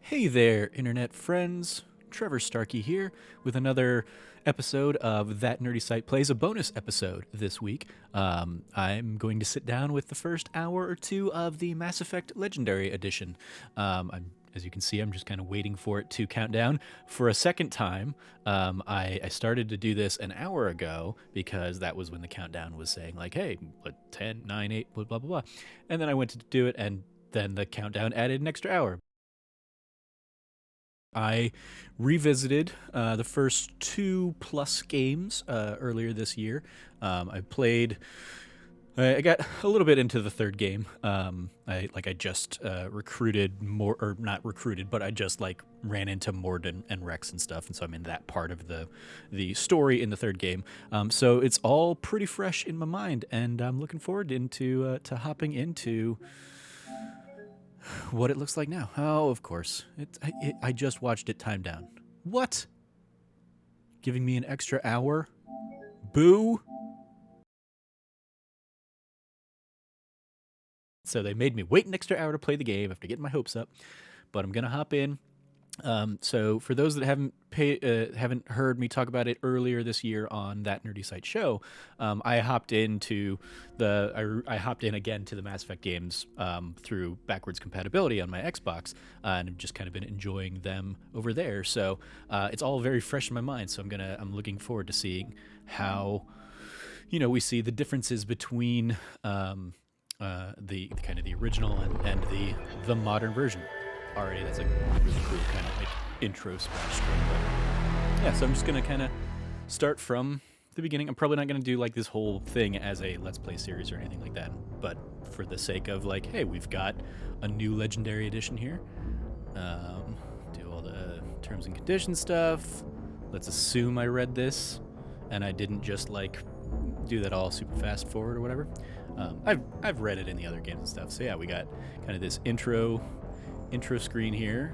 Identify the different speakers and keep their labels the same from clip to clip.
Speaker 1: Hey there, internet friends. Trevor Starkey here with another episode of That Nerdy Site Plays, a bonus episode this week. I'm going to sit down with the first hour or two of the Mass Effect Legendary Edition. As you can see, I'm just kind of waiting for it to count down for a second time. I started to do this an hour ago because that was when the countdown was saying, like, hey, 10, 9, 8, blah, blah, blah. And then I went to do it, and then the countdown added an extra hour. I revisited the first 2+ games earlier this year. I played. I got a little bit into the third game. I just recruited more, or not recruited, but I just ran into Mord and Rex and stuff, and so I'm in that part of the story in the third game. So it's all pretty fresh in my mind, and I'm looking forward to hopping into what it looks like now. Oh, of course. I just watched it time down. What? Giving me an extra hour? Boo! So they made me wait an extra hour to play the game after getting my hopes up. But I'm going to hop in. So for those that haven't heard me talk about it earlier this year on That Nerdy Site show, I hopped in again to the Mass Effect games through backwards compatibility on my Xbox, and I've just kind of been enjoying them over there. So it's all very fresh in my mind. So I'm looking forward to seeing how we see the differences between the kind of the original and the modern version. Already, that's a really cool kind of intro splash screen. But yeah, so I'm just gonna kind of start from the beginning. I'm probably not gonna do this whole thing as a Let's Play series or anything like that. But for the sake of hey, we've got a new Legendary Edition here. Do all the terms and conditions stuff. Let's assume I read this, and I didn't just do that all super fast forward or whatever. I've read it in the other games and stuff. So yeah, we got kind of this intro screen here,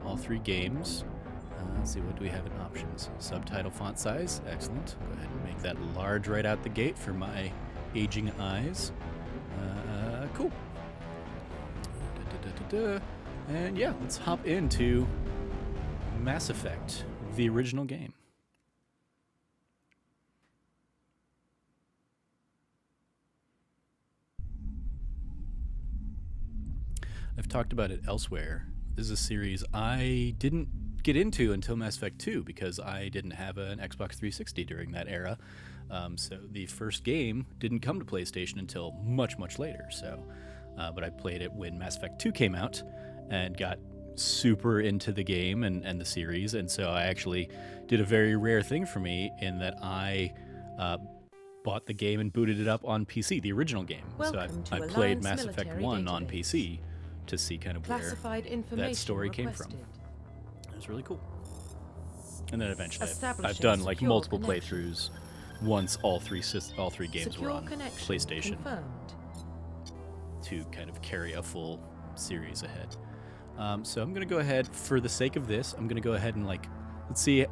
Speaker 1: all three games. Let's see, what do we have in options? Subtitle font size, excellent. Go ahead and make that large right out the gate for my aging eyes. Cool. And yeah, let's hop into Mass Effect, the original game. I've talked about it elsewhere. This is a series I didn't get into until Mass Effect 2 because I didn't have an Xbox 360 during that era. So the first game didn't come to PlayStation until much, much later. So, but I played it when Mass Effect 2 came out and got super into the game and the series. And so I actually did a very rare thing for me in that I bought the game and booted it up on PC, the original game.
Speaker 2: Welcome
Speaker 1: so I played Mass Effect 1 on PC to see kind of where that story came from. It was really cool. And then eventually I've done multiple playthroughs once all three games were on PlayStation to kind of carry a full series ahead. So I'm going to go ahead, for the sake of this, I'm going to go ahead and let's see.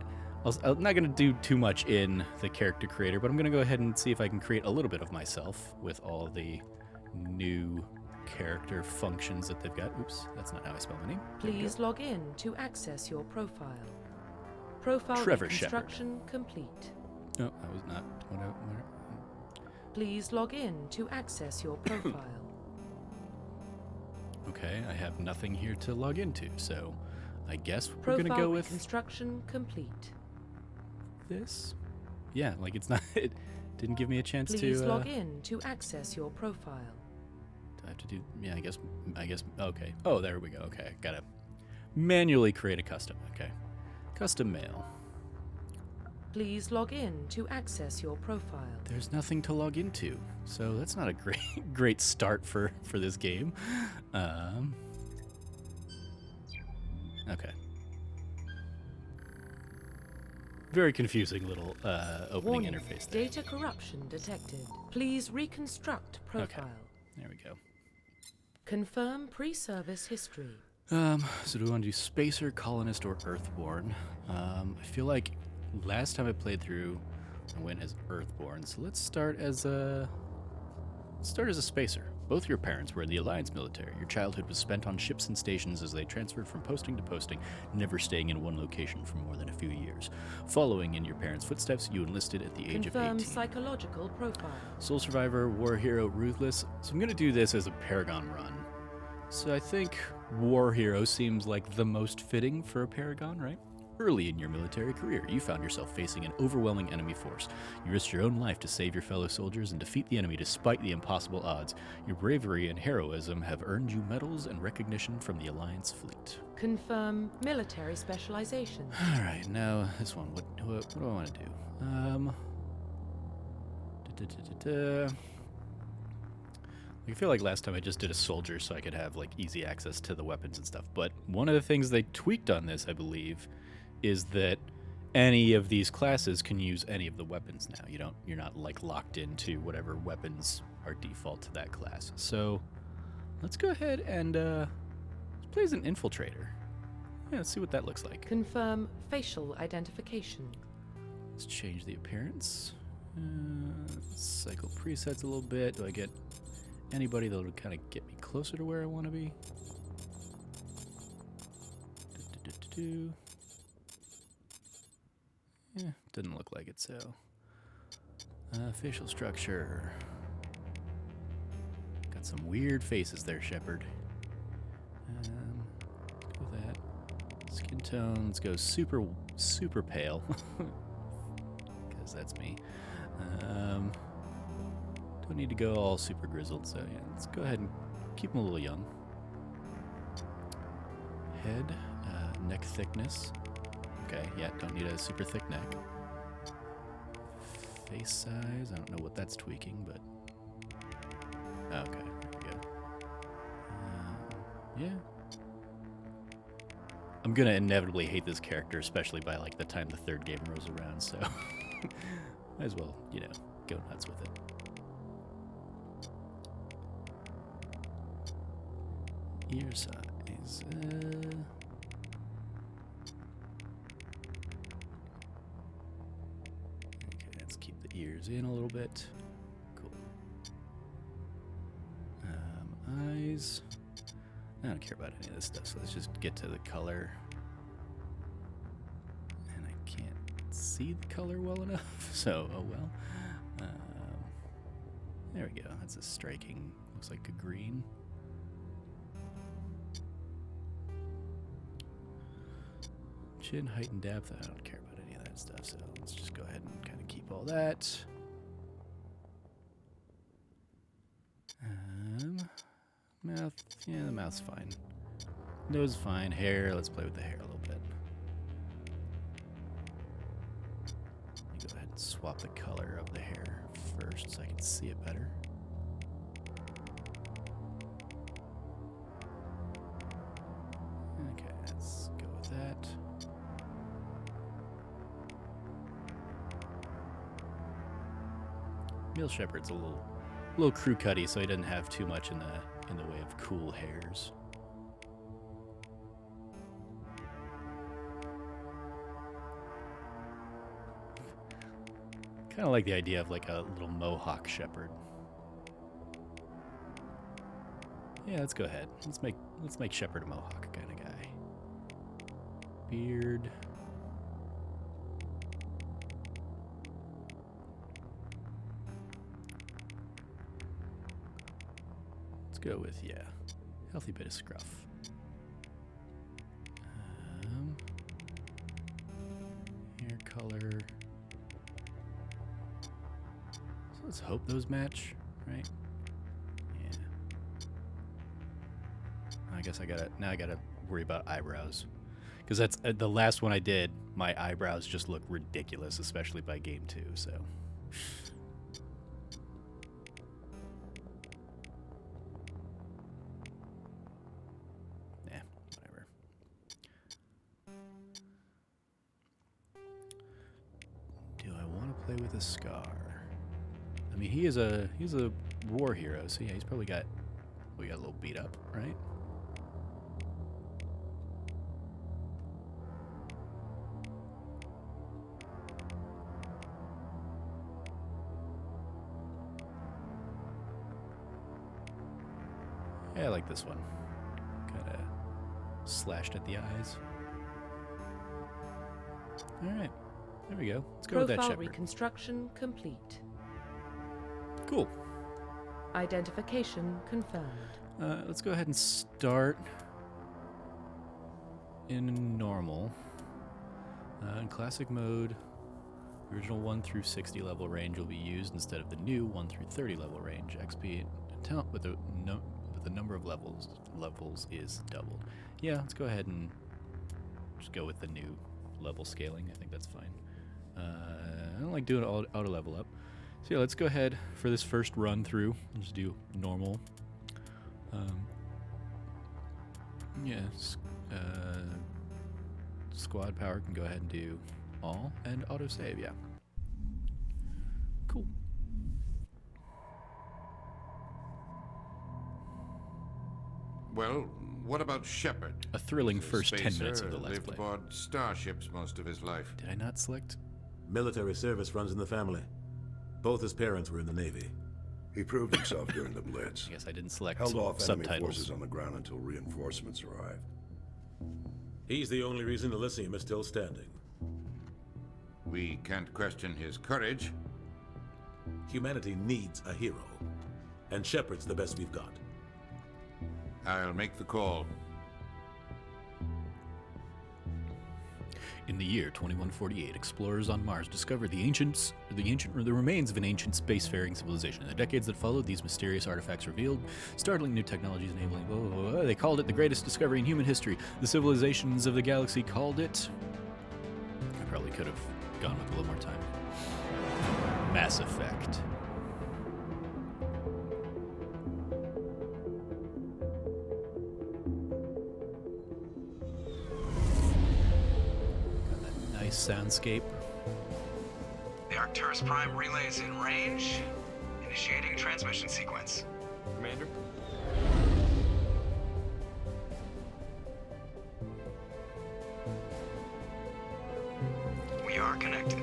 Speaker 1: I'm not going to do too much in the character creator, but I'm going to go ahead and see if I can create a little bit of myself with all the new character functions that they've got. Oops, that's not how I spell my name.
Speaker 2: Please log in to access your profile. Profile
Speaker 1: Trevor
Speaker 2: reconstruction complete.
Speaker 1: No, that was not what I wanted.
Speaker 2: Please log in to access your profile.
Speaker 1: Okay, I have nothing here to log into, so I guess we're
Speaker 2: Profile
Speaker 1: gonna go with
Speaker 2: reconstruction complete.
Speaker 1: this. Yeah, it's not. It didn't give me a chance
Speaker 2: Please
Speaker 1: to
Speaker 2: log in to access your profile.
Speaker 1: I have to do, yeah, I guess, okay. Oh, there we go. Okay, gotta manually create a custom. Okay. Custom mail.
Speaker 2: Please log in to access your profile.
Speaker 1: There's nothing to log into, so that's not a great start for this game. Okay. Very confusing little opening
Speaker 2: Warning,
Speaker 1: interface there.
Speaker 2: data corruption detected. Please reconstruct profile.
Speaker 1: Okay, there we go.
Speaker 2: Confirm pre-service history.
Speaker 1: So do we want to do Spacer, Colonist, or Earthborn? I feel like last time I played through, I went as Earthborn. So let's start as a Spacer. Both your parents were in the Alliance military. Your childhood was spent on ships and stations as they transferred from posting to posting, never staying in one location for more than a few years. Following in your parents' footsteps, you enlisted at the age of 18.
Speaker 2: Confirm psychological profile.
Speaker 1: Soul survivor, war hero, ruthless. So I'm going to do this as a Paragon run. So I think war hero seems like the most fitting for a Paragon, right? Early in your military career, you found yourself facing an overwhelming enemy force. You risked your own life to save your fellow soldiers and defeat the enemy despite the impossible odds. Your bravery and heroism have earned you medals and recognition from the Alliance fleet.
Speaker 2: Confirm military specialization.
Speaker 1: All right, now this one. What do I want to do? I feel like last time I just did a soldier so I could have like easy access to the weapons and stuff. But one of the things they tweaked on this, I believe, is that any of these classes can use any of the weapons now. You're not like locked into whatever weapons are default to that class. So let's go ahead and let's play as an infiltrator. Yeah, let's see what that looks like.
Speaker 2: Confirm facial identification.
Speaker 1: Let's change the appearance. Cycle presets a little bit. Do I get anybody that'll kind of get me closer to where I want to be? Yeah, didn't look like it, so. Facial structure. Got some weird faces there, Shepard. Go with that. Skin tones go super, super pale. Because that's me. Don't need to go all super grizzled, so yeah, let's go ahead and keep them a little young. Head, neck thickness. Okay, yeah, don't need a super thick neck. Face size, I don't know what that's tweaking, but... Okay, there we go. Yeah. I'm gonna inevitably hate this character, especially by like the time the third game rolls around, so... might as well, go nuts with it. Ear size, okay, let's keep the ears in a little bit. Cool. Eyes. I don't care about any of this stuff, so let's just get to the color. And I can't see the color well enough, so oh well. There we go. That's a striking, looks like a green. Chin, height, and depth. I don't care about any of that stuff, so let's just go ahead and kind of keep all that. Mouth, yeah, the mouth's fine. Nose fine. Hair, let's play with the hair a little bit. Let me go ahead and swap the color of the hair first so I can see it better. Okay, let's go with that. Meal Shepherd's a little crew cutty, so he doesn't have too much in the way of cool hairs. Kind of like the idea of like a little mohawk shepherd. Yeah, let's go ahead. Let's make Shepherd a mohawk kind of guy. Beard. Go with, yeah, healthy bit of scruff. Hair color. So let's hope those match, right? Yeah. I guess I gotta worry about eyebrows. Because that's the last one I did, my eyebrows just look ridiculous, especially by game 2, so... with a scar. I mean, he's a war hero, so yeah, he's probably got a little beat up, right? Yeah, I like this one. Kind of slashed at the eyes. All right, there we go. Let's go with that
Speaker 2: Profile
Speaker 1: shepherd.
Speaker 2: reconstruction complete.
Speaker 1: Cool.
Speaker 2: Identification confirmed.
Speaker 1: Let's go ahead and start in normal. In classic mode, the original 1 through 60 level range will be used instead of the new 1 through 30 level range. XP with the number of levels is doubled. Yeah, let's go ahead and just go with the new level scaling. I think that's fine. I don't like doing auto level up. So yeah, let's go ahead for this first run through. We'll just do normal. Squad power can go ahead and do all and auto save. Yeah. Cool.
Speaker 3: Well, what about Shepard?
Speaker 1: A thrilling
Speaker 3: He's a
Speaker 1: first 10 minutes
Speaker 3: spacer,
Speaker 1: of the Let's
Speaker 3: lived
Speaker 1: Play.
Speaker 3: aboard starships most of his life.
Speaker 1: Did I not select?
Speaker 4: Military service runs in the family. Both his parents were in the Navy.
Speaker 5: He proved himself during the Blitz.
Speaker 1: I guess I didn't select
Speaker 5: Held off enemy
Speaker 1: subtitles.
Speaker 5: forces on the ground until reinforcements arrived.
Speaker 4: He's the only reason Elysium is still standing.
Speaker 3: We can't question his courage.
Speaker 4: Humanity needs a hero. And Shepard's the best we've got.
Speaker 3: I'll make the call.
Speaker 1: In the year 2148, explorers on Mars discovered the remains of an ancient spacefaring civilization. In the decades that followed, these mysterious artifacts revealed startling new technologies enabling blah, blah, blah. They called it the greatest discovery in human history. The civilizations of the galaxy called it... I probably could have gone with a little more time. Mass Effect. Got that nice soundscape.
Speaker 6: The Arcturus Prime relay is in range. Initiating transmission sequence. Commander? We are connected.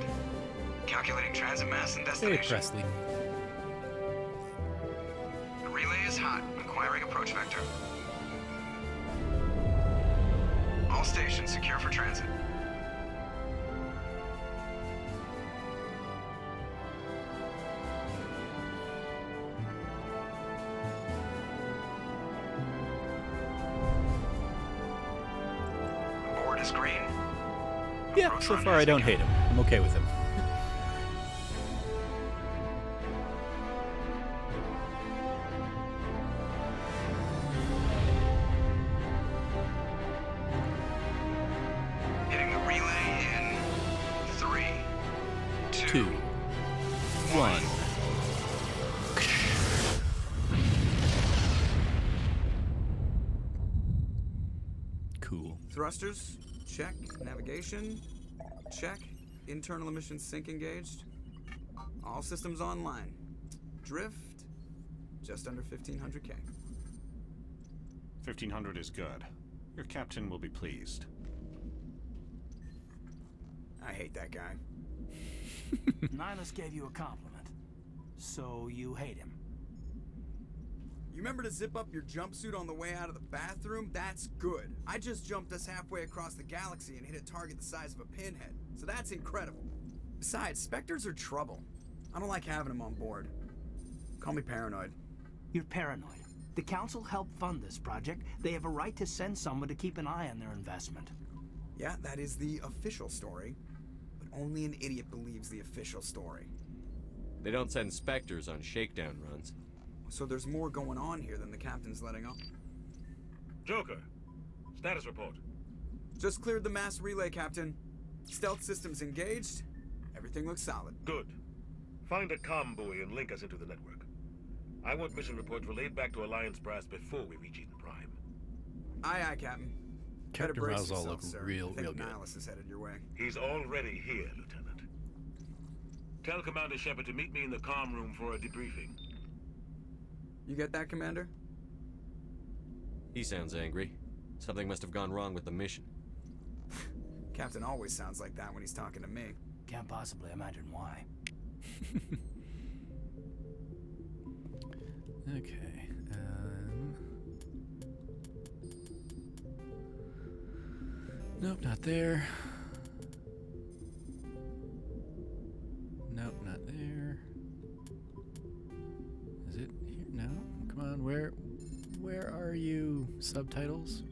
Speaker 6: Calculating transit mass and
Speaker 1: Hey,
Speaker 6: destination.
Speaker 1: Presley.
Speaker 6: The relay is hot. Acquiring approach vector. All stations secure for transit. Board is green.
Speaker 1: Yeah,
Speaker 6: Approach
Speaker 1: so
Speaker 6: run
Speaker 1: far I
Speaker 6: is
Speaker 1: don't
Speaker 6: begun.
Speaker 1: hate him. I'm okay with him.
Speaker 6: Hitting the relay in 3,
Speaker 1: 2, 1. Cool.
Speaker 7: Thrusters, check. Navigation, check. Internal emissions sync engaged. All systems online. Drift, just under 1500K.
Speaker 8: 1500 is good. Your captain will be pleased.
Speaker 7: I hate that guy.
Speaker 9: Nihilus gave you a compliment. So you hate him.
Speaker 7: You remember to zip up your jumpsuit on the way out of the bathroom? That's good. I just jumped us halfway across the galaxy and hit a target the size of a pinhead. So that's incredible. Besides, Spectres are trouble. I don't like having them on board. Call me paranoid.
Speaker 9: You're paranoid. The Council helped fund this project. They have a right to send someone to keep an eye on their investment.
Speaker 7: Yeah, that is the official story. But only an idiot believes the official story.
Speaker 10: They don't send Spectres on shakedown runs.
Speaker 7: So there's more going on here than the captain's letting on.
Speaker 11: Joker, status report.
Speaker 7: Just cleared the mass relay, Captain. Stealth systems engaged. Everything looks solid.
Speaker 11: Good. Find a comm buoy and link us into the network. I want mission reports relayed back to Alliance brass before we reach Eden Prime.
Speaker 7: Aye, aye, Captain.
Speaker 1: Captain
Speaker 7: Better brace
Speaker 1: Rouse all look
Speaker 7: yourself, sir.
Speaker 1: real
Speaker 7: I think
Speaker 1: good.
Speaker 7: Nihilus is headed your way.
Speaker 11: He's already here, Lieutenant. Tell Commander Shepard to meet me in the comm room for a debriefing.
Speaker 7: You get that, Commander?
Speaker 10: He sounds angry. Something must have gone wrong with the mission.
Speaker 7: Captain always sounds like that when he's talking to me.
Speaker 9: Can't possibly imagine why.
Speaker 1: Okay. Nope, not there. Nope, not there. Is it here? No. Come on, where are you? Subtitles?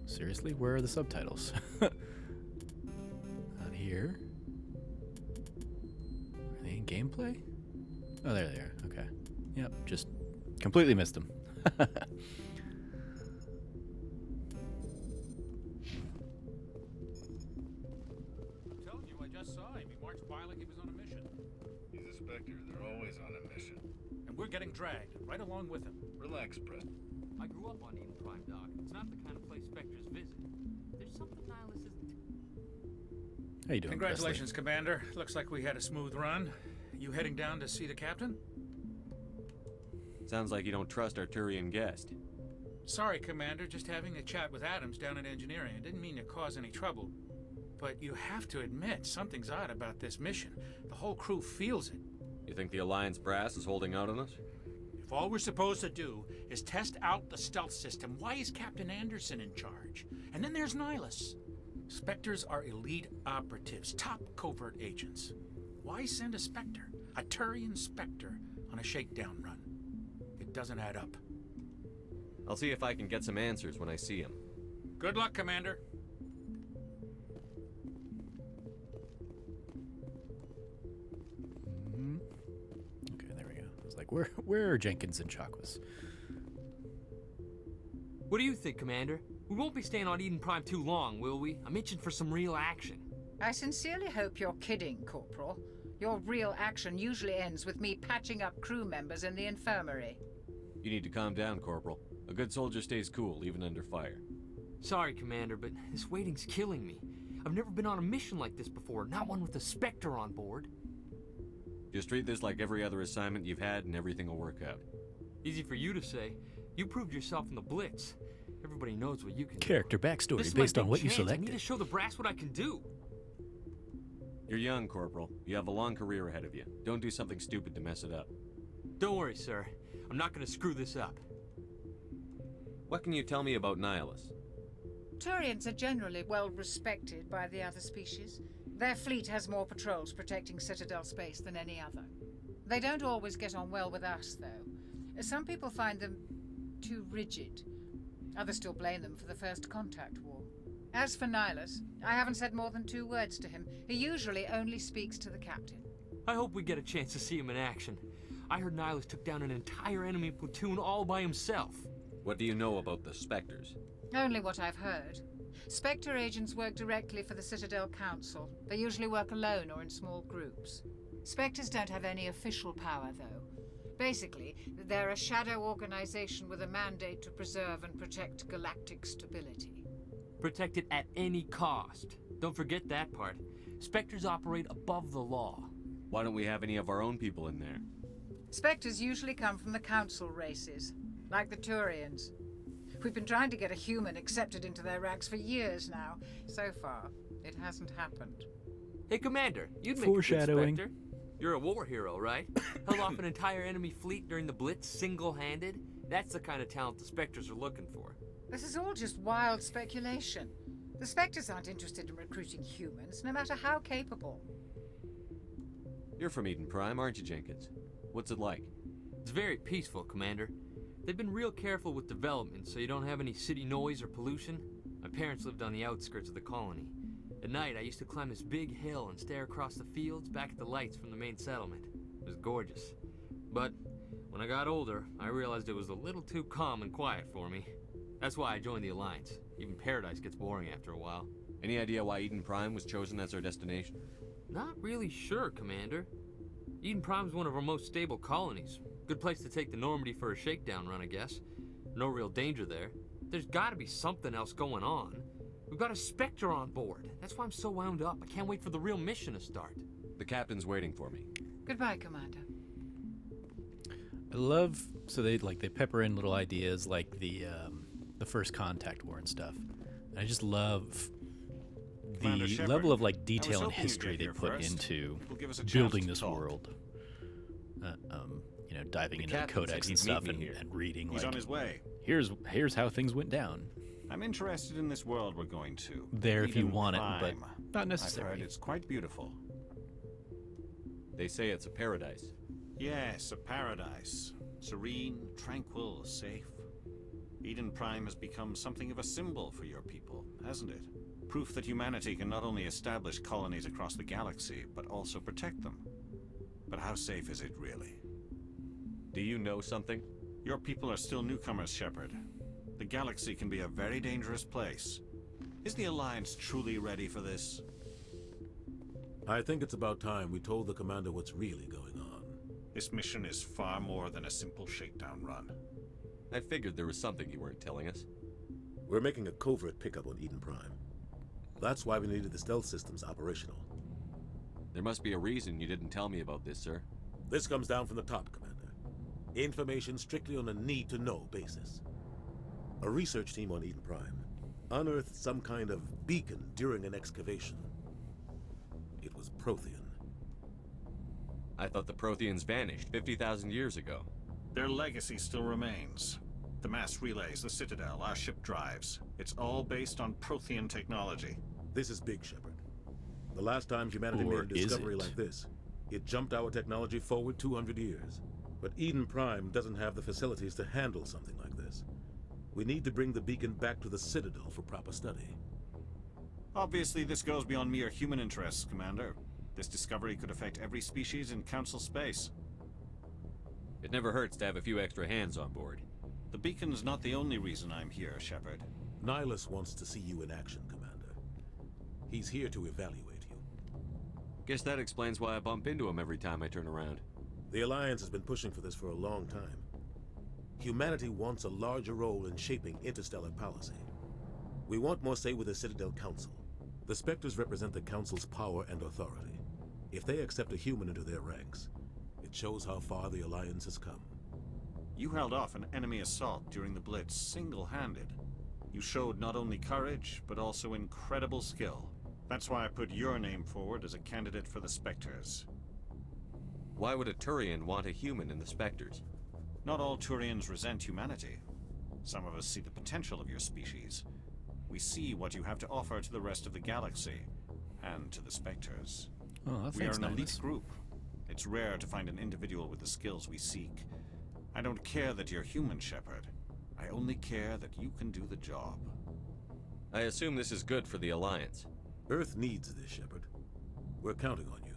Speaker 1: Seriously, where are the subtitles? Not here. Are they in gameplay? Oh, there they are. Okay. Yep, just completely missed them.
Speaker 12: We're getting dragged, right along with him.
Speaker 13: Relax, Preston.
Speaker 14: I grew up on Eden Prime, Doc. It's not the kind of place Spectres visit. There's something Nihilus isn't.
Speaker 1: How you doing,
Speaker 12: Congratulations,
Speaker 1: Presley?
Speaker 12: Commander. Looks like we had a smooth run. You heading down to see the captain?
Speaker 10: Sounds like you don't trust our Turian guest.
Speaker 12: Sorry, Commander. Just having a chat with Adams down in engineering. I didn't mean to cause any trouble. But you have to admit, something's odd about this mission. The whole crew feels it.
Speaker 10: You think the Alliance brass is holding out on us?
Speaker 12: If all we're supposed to do is test out the stealth system, why is Captain Anderson in charge? And then there's Nihilus. Spectres are elite operatives, top covert agents. Why send a Spectre, a Turian Spectre, on a shakedown run? It doesn't add up.
Speaker 10: I'll see if I can get some answers when I see him.
Speaker 12: Good luck, Commander.
Speaker 1: Okay, there we go. I was like, where are Jenkins and Chakwas?
Speaker 14: What do you think, Commander? We won't be staying on Eden Prime too long, will we? I'm itching for some real action.
Speaker 15: I sincerely hope you're kidding, Corporal. Your real action usually ends with me patching up crew members in the infirmary.
Speaker 10: You need to calm down, Corporal. A good soldier stays cool, even under fire.
Speaker 14: Sorry, Commander, but this waiting's killing me. I've never been on a mission like this before, not one with a Spectre on board.
Speaker 10: Just treat this like every other assignment you've had and everything will work out.
Speaker 14: Easy for you to say. You proved yourself in the Blitz. Everybody knows what you can
Speaker 1: Character
Speaker 14: do.
Speaker 1: backstory
Speaker 14: This is
Speaker 1: based
Speaker 14: my
Speaker 1: on
Speaker 14: big
Speaker 1: what you
Speaker 14: chance. I
Speaker 1: selected.
Speaker 14: need to show the brass what I can do.
Speaker 10: You're young, Corporal. You have a long career ahead of you. Don't do something stupid to mess it up.
Speaker 14: Don't worry, sir. I'm not gonna screw this up.
Speaker 10: What can you tell me about Nihilus?
Speaker 15: Turians are generally well respected by the other species. Their fleet has more patrols protecting Citadel space than any other. They don't always get on well with us, though. Some people find them too rigid. Others still blame them for the First Contact War. As for Nihilus, I haven't said more than 2 words to him. He usually only speaks to the captain.
Speaker 14: I hope we get a chance to see him in action. I heard Nihilus took down an entire enemy platoon all by himself.
Speaker 10: What do you know about the Spectres?
Speaker 15: Only what I've heard. Spectre agents work directly for the Citadel Council. They usually work alone or in small groups. Spectres don't have any official power, though. Basically, they're a shadow organization with a mandate to preserve and protect galactic stability.
Speaker 14: Protect it at any cost. Don't forget that part. Spectres operate above the law.
Speaker 10: Why don't we have any of our own people in there?
Speaker 15: Spectres usually come from the Council races, like the Turians. We've been trying to get a human accepted into their ranks for years now. So far, it hasn't happened.
Speaker 14: Hey, Commander, you'd make a
Speaker 1: Foreshadowing.
Speaker 14: good Spectre. You're a war hero, right? Held off an entire enemy fleet during the Blitz single-handed? That's the kind of talent the Spectres are looking for.
Speaker 15: This is all just wild speculation. The Spectres aren't interested in recruiting humans, no matter how capable.
Speaker 10: You're from Eden Prime, aren't you, Jenkins? What's it like?
Speaker 14: It's very peaceful, Commander. They've been real careful with development, so you don't have any city noise or pollution. My parents lived on the outskirts of the colony. At night, I used to climb this big hill and stare across the fields back at the lights from the main settlement. It was gorgeous. But when I got older, I realized it was a little too calm and quiet for me. That's why I joined the Alliance. Even Paradise gets boring after a while.
Speaker 10: Any idea why Eden Prime was chosen as our destination?
Speaker 14: Not really sure, Commander. Eden Prime's one of our most stable colonies. Good place to take the Normandy for a shakedown run, I guess. No real danger there. There's gotta be something else going on. We've got a Spectre on board. That's why I'm so wound up. I can't wait for the real mission to start.
Speaker 10: The captain's waiting for me.
Speaker 15: Goodbye, Commander.
Speaker 1: I love, so they pepper in little ideas like the First Contact War and stuff. And I just love
Speaker 8: Commander
Speaker 1: the
Speaker 8: Shepard,
Speaker 1: level of
Speaker 8: I was
Speaker 1: detail and
Speaker 8: hoping you'd
Speaker 1: history
Speaker 8: get
Speaker 1: they
Speaker 8: here
Speaker 1: put
Speaker 8: first.
Speaker 1: into
Speaker 8: Will give us a chance
Speaker 1: building
Speaker 8: to
Speaker 1: this
Speaker 8: talk.
Speaker 1: world. diving
Speaker 10: The
Speaker 1: into the
Speaker 10: captain said
Speaker 1: codex
Speaker 10: he'd
Speaker 1: and
Speaker 10: meet
Speaker 1: stuff
Speaker 10: me
Speaker 1: and,
Speaker 10: here.
Speaker 1: and reading.
Speaker 8: He's
Speaker 1: like,
Speaker 8: on his way.
Speaker 1: here's how things went down.
Speaker 8: I'm interested in this world we're going to.
Speaker 1: There if you
Speaker 8: Eden
Speaker 1: want it, but
Speaker 8: Prime.
Speaker 1: not
Speaker 8: I've
Speaker 1: necessary.
Speaker 8: heard it's quite beautiful.
Speaker 10: They say it's a paradise.
Speaker 8: Yes, a paradise. Serene, tranquil, safe. Eden Prime has become something of a symbol for your people, hasn't it? Proof that humanity can not only establish colonies across the galaxy, but also protect them. But how safe is it really?
Speaker 10: Do you know something?
Speaker 8: Your people are still newcomers, Shepard. The galaxy can be a very dangerous place. Is the Alliance truly ready for this?
Speaker 4: I think it's about time we told the commander what's really going on.
Speaker 8: This mission is far more than a simple shakedown run.
Speaker 10: I figured there was something you weren't telling us.
Speaker 4: We're making a covert pickup on Eden Prime. That's why we needed the stealth systems operational.
Speaker 10: There must be a reason you didn't tell me about this, sir.
Speaker 4: This comes down from the top, Commander. Information strictly on a need-to-know basis. A research team on Eden Prime unearthed some kind of beacon during an excavation. It was Prothean.
Speaker 10: I thought the Protheans vanished 50,000 years ago.
Speaker 8: Their legacy still remains. The mass relays, the Citadel, our ship drives. It's all based on Prothean technology.
Speaker 4: This is big, Shepard. The last time humanity
Speaker 1: Or
Speaker 4: made a
Speaker 1: is
Speaker 4: discovery
Speaker 1: it?
Speaker 4: like this, it jumped our technology forward 200 years. But Eden Prime doesn't have the facilities to handle something like this. We need to bring the beacon back to the Citadel for proper study.
Speaker 8: Obviously, this goes beyond mere human interests, Commander. This discovery could affect every species in Council space.
Speaker 10: It never hurts to have a few extra hands on board.
Speaker 8: The beacon's not the only reason I'm here, Shepard.
Speaker 4: Nihilus wants to see you in action, Commander. He's here to evaluate you.
Speaker 10: Guess that explains why I bump into him every time I turn around.
Speaker 4: The Alliance has been pushing for this for a long time. Humanity wants a larger role in shaping interstellar policy. We want more say with the Citadel Council. The Spectres represent the Council's power and authority. If they accept a human into their ranks, it shows how far the Alliance has come.
Speaker 8: You held off an enemy assault during the Blitz single-handed. You showed not only courage, but also incredible skill. That's why I put your name forward as a candidate for the Spectres.
Speaker 10: Why would a Turian want a human in the Spectres?
Speaker 8: Not all Turians resent humanity. Some of us see the potential of your species. We see what you have to offer to the rest of the galaxy, and to the Spectres.
Speaker 1: Oh,
Speaker 8: We are
Speaker 1: thanks,
Speaker 8: an elite
Speaker 1: Nihilus.
Speaker 8: group. It's rare to find an individual with the skills we seek. I don't care that you're human, Shepard. I only care that you can do the job.
Speaker 10: I assume this is good for the Alliance.
Speaker 4: Earth needs this, Shepard. We're counting on you.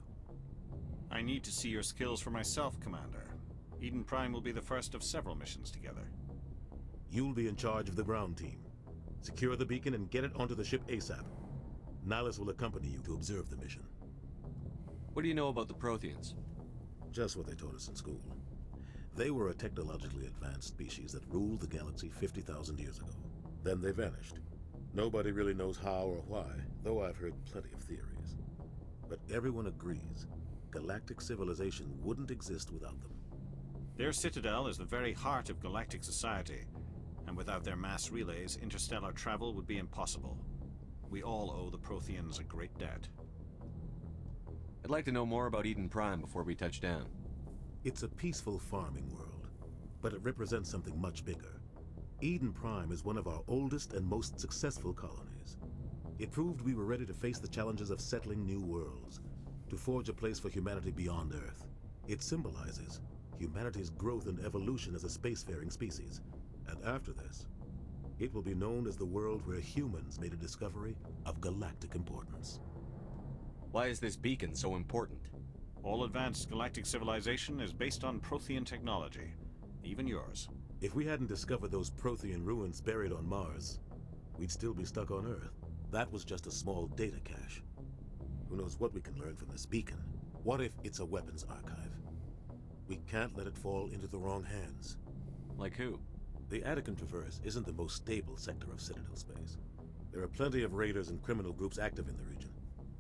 Speaker 8: I need to see your skills for myself, Commander. Eden Prime will be the first of several missions together.
Speaker 4: You'll be in charge of the ground team. Secure the beacon and get it onto the ship ASAP. Nihilus will accompany you to observe the mission.
Speaker 10: What do you know about the Protheans?
Speaker 4: Just what they taught us in school. They were a technologically advanced species that ruled the galaxy 50,000 years ago. Then they vanished. Nobody really knows how or why, though I've heard plenty of theories. But everyone agrees, galactic civilization wouldn't exist without them.
Speaker 8: Their citadel is the very heart of galactic society, and without their mass relays, interstellar travel would be impossible. We all owe the Protheans a great debt.
Speaker 10: I'd like to know more about Eden Prime before we touch down.
Speaker 4: It's a peaceful farming world, but it represents something much bigger. Eden Prime is one of our oldest and most successful colonies. It proved we were ready to face the challenges of settling new worlds, to forge a place for humanity beyond Earth. It symbolizes humanity's growth and evolution as a spacefaring species. And after this, it will be known as the world where humans made a discovery of galactic importance.
Speaker 10: Why is this beacon so important?
Speaker 8: All advanced galactic civilization is based on Prothean technology, even yours.
Speaker 4: If we hadn't discovered those Prothean ruins buried on Mars, we'd still be stuck on Earth. That was just a small data cache. Who knows what we can learn from this beacon? What if it's a weapons archive? We can't let it fall into the wrong hands.
Speaker 10: Like who?
Speaker 4: The Attican Traverse isn't the most stable sector of Citadel space. There are plenty of raiders and criminal groups active in the region.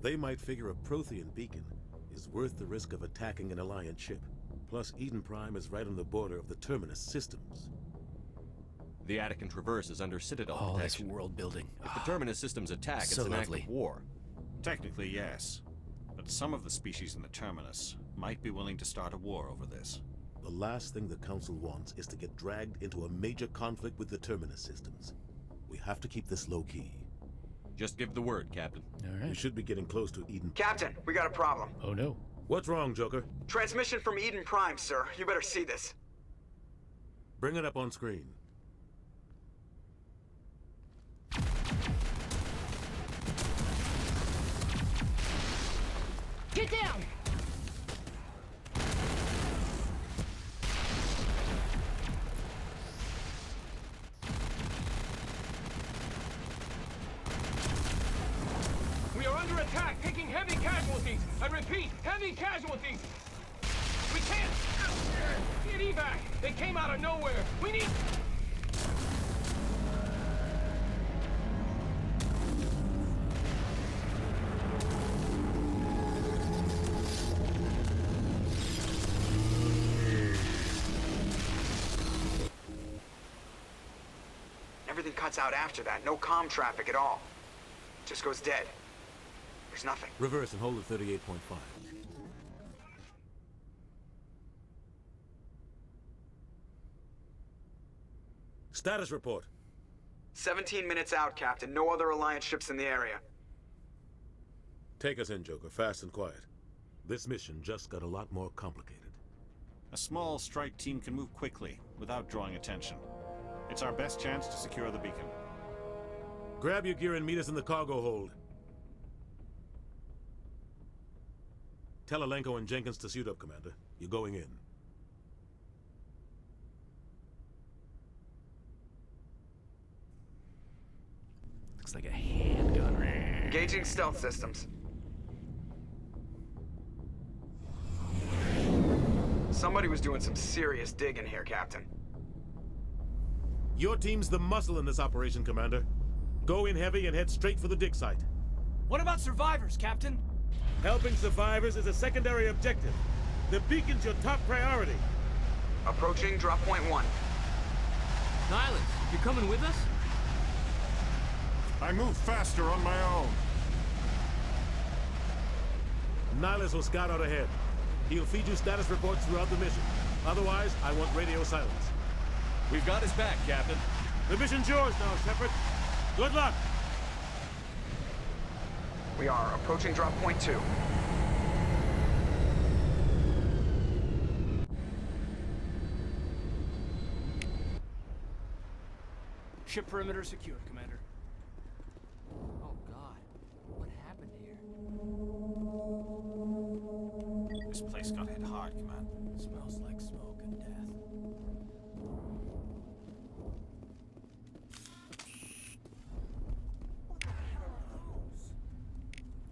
Speaker 4: They might figure a Prothean beacon is worth the risk of attacking an Alliance ship. Plus, Eden Prime is right on the border of the Terminus systems.
Speaker 10: The Attican Traverse is under Citadel
Speaker 1: Oh, that's
Speaker 10: protection.
Speaker 1: world building.
Speaker 10: If the Terminus systems attack,
Speaker 1: So
Speaker 10: it's an
Speaker 1: lovely.
Speaker 10: act of war.
Speaker 8: Technically, yes. But some of the species in the Terminus might be willing to start a war over this.
Speaker 4: The last thing the Council wants is to get dragged into a major conflict with the Terminus systems. We have to keep this low-key.
Speaker 10: Just give the word, Captain.
Speaker 1: All right.
Speaker 4: We should be getting close to Eden.
Speaker 6: Captain, we got a problem.
Speaker 1: Oh no.
Speaker 4: What's wrong, Joker?
Speaker 6: Transmission from Eden Prime, sir. You better see this.
Speaker 4: Bring it up on screen.
Speaker 15: Get down!
Speaker 13: We are under attack, taking heavy casualties. I repeat, heavy casualties. We can't get evac. They came out of nowhere. We need...
Speaker 6: Everything cuts out after that. No comm traffic at all. Just goes dead. There's nothing.
Speaker 4: Reverse and hold at 38.5. Status report.
Speaker 6: 17 minutes out, Captain. No other Alliance ships in the area.
Speaker 4: Take us in, Joker, fast and quiet. This mission just got a lot more complicated.
Speaker 8: A small strike team can move quickly, without drawing attention. It's our best chance to secure the beacon.
Speaker 4: Grab your gear and meet us in the cargo hold. Tell Alenko and Jenkins to suit up, Commander. You're going in.
Speaker 1: Looks like a handgun.
Speaker 6: Engaging stealth systems. Somebody was doing some serious digging here, Captain.
Speaker 4: Your team's the muscle in this operation, Commander. Go in heavy and head straight for the dig site.
Speaker 13: What about survivors, Captain?
Speaker 11: Helping survivors is a secondary objective. The beacon's your top priority.
Speaker 6: Approaching drop point 1.
Speaker 14: Nihilus, you coming with us?
Speaker 3: I move faster on my own.
Speaker 4: Nihilus will scout out ahead. He'll feed you status reports throughout the mission. Otherwise, I want radio silence.
Speaker 10: We've got his back, Captain.
Speaker 11: The mission's yours now, Shepard. Good luck!
Speaker 6: We are approaching drop point 2.
Speaker 13: Ship perimeter secured, Commander.
Speaker 14: Oh God, what happened here?
Speaker 8: This place got hit hard, Command.
Speaker 12: Smells like smoke and death.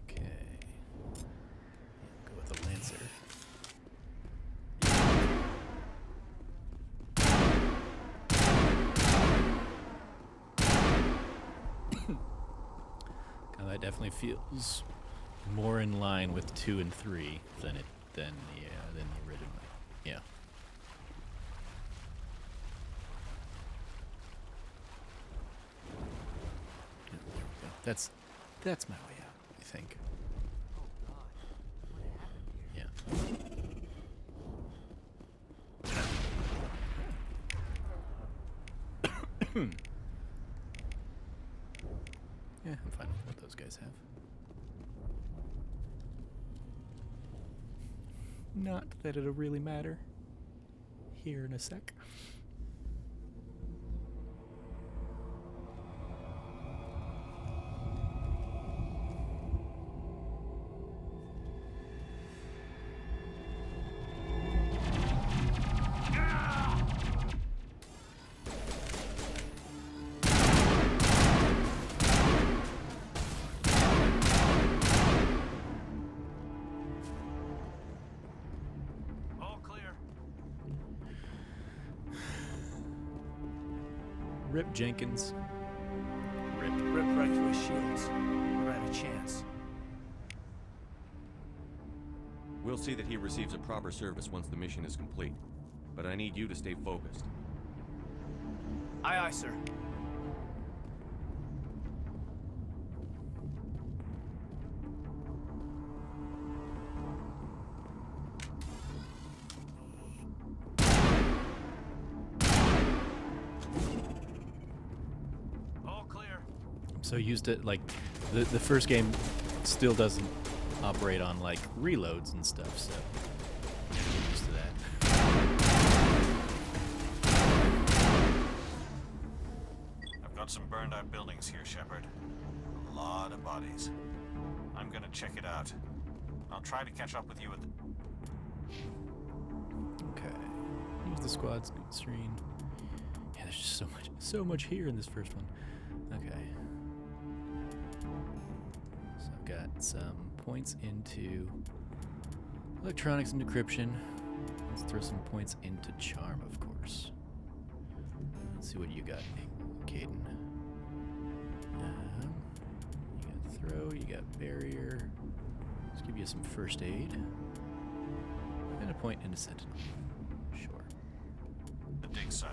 Speaker 1: Okay. Go with the Lancer. That definitely feels more in line with 2 and 3 than the original. Yeah. There we go. That's my way out, I think.
Speaker 14: Oh God, what happened here?
Speaker 1: Yeah. Yeah, I'm fine with what those guys have. Not that it'll really matter here in a sec. Rip Jenkins.
Speaker 12: Rip right through his shields. Never had a chance.
Speaker 10: We'll see that he receives a proper service once the mission is complete. But I need you to stay focused.
Speaker 13: Aye, aye, sir.
Speaker 1: so used to, like, the first game still doesn't operate on, like, reloads and stuff, so I'm used to that.
Speaker 8: I've got some burned out buildings here, Shepard. A lot of bodies. I'm gonna check it out. I'll try to catch up with you at the...
Speaker 1: Okay. Use the squad screen. Yeah, there's just so much here in this first one. Okay. So I've got some points into electronics and decryption. Let's throw some points into charm, of course. Let's see what you got, Caden. You got throw, you got barrier. Let's give you some first aid. And a point into sentinel. Sure.
Speaker 8: The dig site.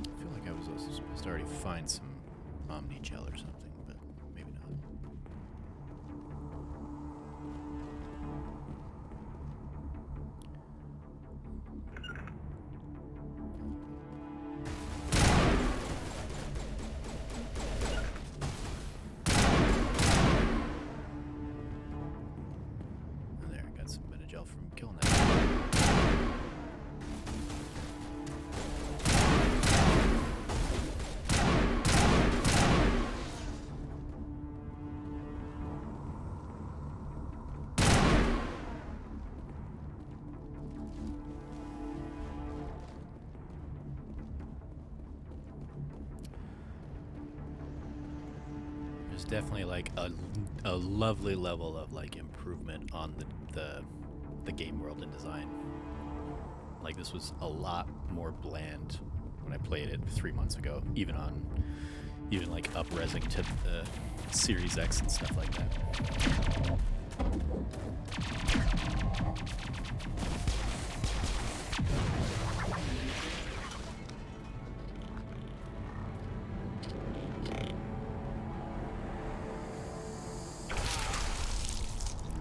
Speaker 1: I feel like I was also supposed to already find some Omni gel or something, but maybe not. There, I got some Metagel from killing that. There's definitely like a lovely level of like improvement on the game world and design. Like this was a lot more bland when I played it 3 months ago, even like up-resing to the Series X and stuff like that.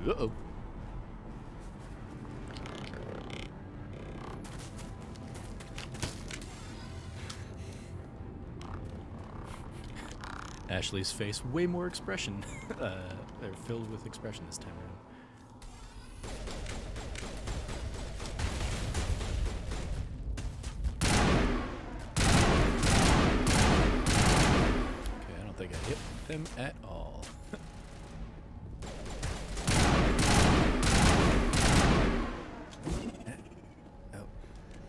Speaker 1: Uh-oh. Ashley's face way more expression. They're filled with expression this time around. Okay, I don't think I hit them at all.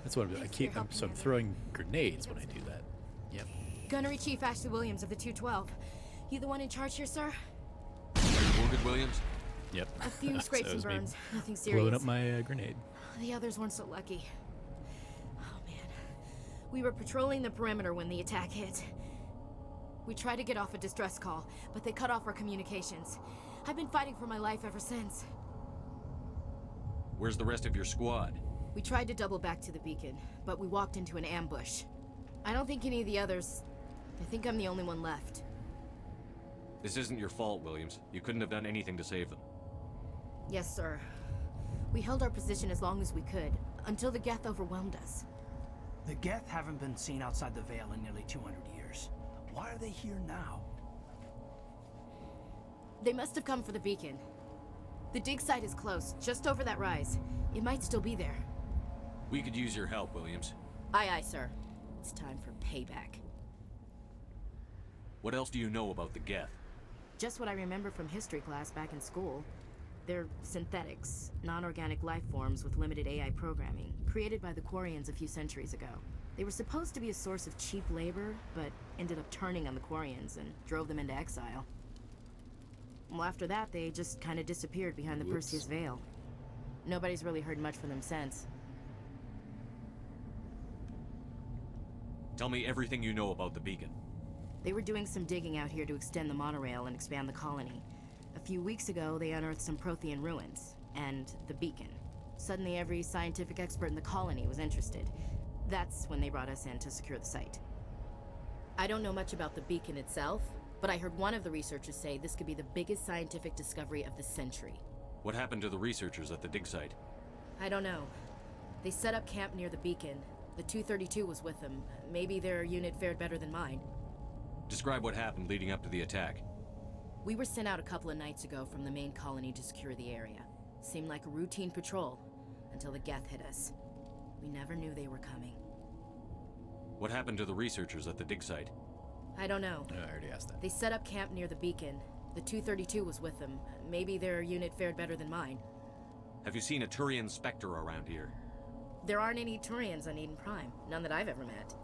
Speaker 1: That's what I'm doing. I'm throwing grenades when I do that. Yep.
Speaker 16: Gunnery Chief Ashley Williams of the 212. You the one in charge here, sir?
Speaker 10: Are you wounded, Williams?
Speaker 1: Yep.
Speaker 16: A few scrapes and burns. Nothing serious.
Speaker 1: Blowing up my grenade.
Speaker 16: The others weren't so lucky. Oh, man. We were patrolling the perimeter when the attack hit. We tried to get off a distress call, but they cut off our communications. I've been fighting for my life ever since.
Speaker 10: Where's the rest of your squad?
Speaker 16: We tried to double back to the beacon, but we walked into an ambush. I don't think any of the others... I think I'm the only one left.
Speaker 10: This isn't your fault, Williams. You couldn't have done anything to save them.
Speaker 16: Yes, sir. We held our position as long as we could, until the Geth overwhelmed us.
Speaker 9: The Geth haven't been seen outside the Veil in nearly 200 years. Why are they here now?
Speaker 16: They must have come for the beacon. The dig site is close, just over that rise. It might still be there.
Speaker 10: We could use your help, Williams.
Speaker 16: Aye, aye, sir. It's time for payback.
Speaker 10: What else do you know about the Geth?
Speaker 16: Just what I remember from history class back in school. They're synthetics, non-organic life forms with limited AI programming, created by the Quarians a few centuries ago. They were supposed to be a source of cheap labor, but ended up turning on the Quarians and drove them into exile. Well, after that, they just kind of disappeared behind the Perseus Veil. Nobody's really heard much from them since.
Speaker 10: Tell me everything you know about the beacon.
Speaker 16: They were doing some digging out here to extend the monorail and expand the colony. A few weeks ago, they unearthed some Prothean ruins, and the beacon. Suddenly, every scientific expert in the colony was interested. That's when they brought us in to secure the site. I don't know much about the beacon itself, but I heard one of the researchers say this could be the biggest scientific discovery of the century.
Speaker 10: What happened to the researchers at the dig site?
Speaker 16: I don't know. They set up camp near the beacon. The 232 was with them. Maybe their unit fared better than mine.
Speaker 10: Describe what happened leading up to the attack.
Speaker 16: We were sent out a couple of nights ago from the main colony to secure the area. Seemed like a routine patrol, until the Geth hit us. We never knew they were coming.
Speaker 10: What happened to the researchers at the dig site?
Speaker 16: I don't know.
Speaker 1: I already asked that.
Speaker 16: They set up camp near the beacon. The 232 was with them. Maybe their unit fared better than mine.
Speaker 10: Have you seen a Turian Spectre around here?
Speaker 16: There aren't any Turians on Eden Prime. None that I've ever met.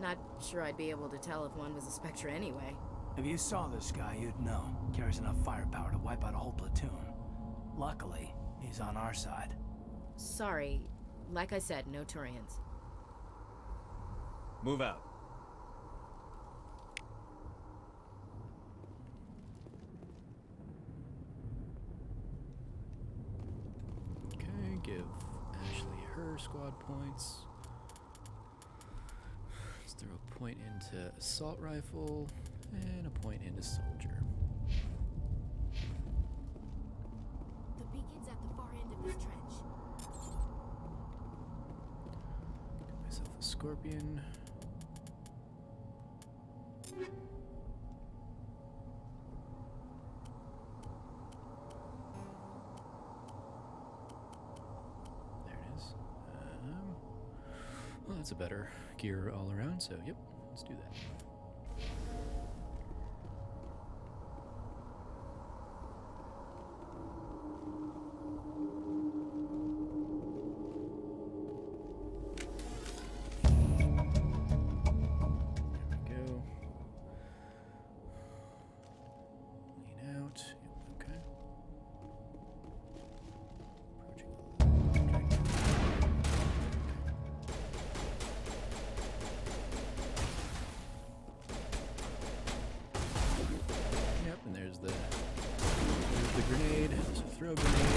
Speaker 16: Not sure I'd be able to tell if one was a Spectre anyway.
Speaker 9: If you saw this guy, you'd know. Carries enough firepower to wipe out a whole platoon. Luckily, he's on our side.
Speaker 16: Sorry. Like I said, no Turians.
Speaker 10: Move out.
Speaker 1: Okay, give Ashley her squad points. Let's throw a point into assault rifle and a point into soldier.
Speaker 16: The beacon's at the far end of this trench.
Speaker 1: Get myself a scorpion. There it is. Well, that's a better gear all around, so yep, let's do that. Grenade, there's a throw grenade.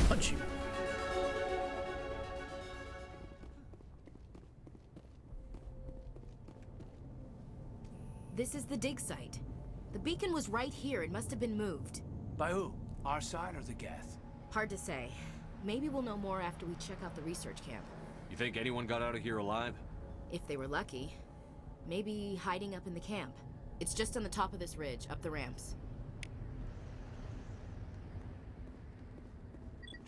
Speaker 1: Punch you.
Speaker 16: This is the dig site. The beacon was right here. It must have been moved.
Speaker 9: By who? Our side or the Geth?
Speaker 16: Hard to say. Maybe we'll know more after we check out the research camp.
Speaker 10: You think anyone got out of here alive?
Speaker 16: If they were lucky. Maybe hiding up in the camp. It's just on the top of this ridge, up the ramps.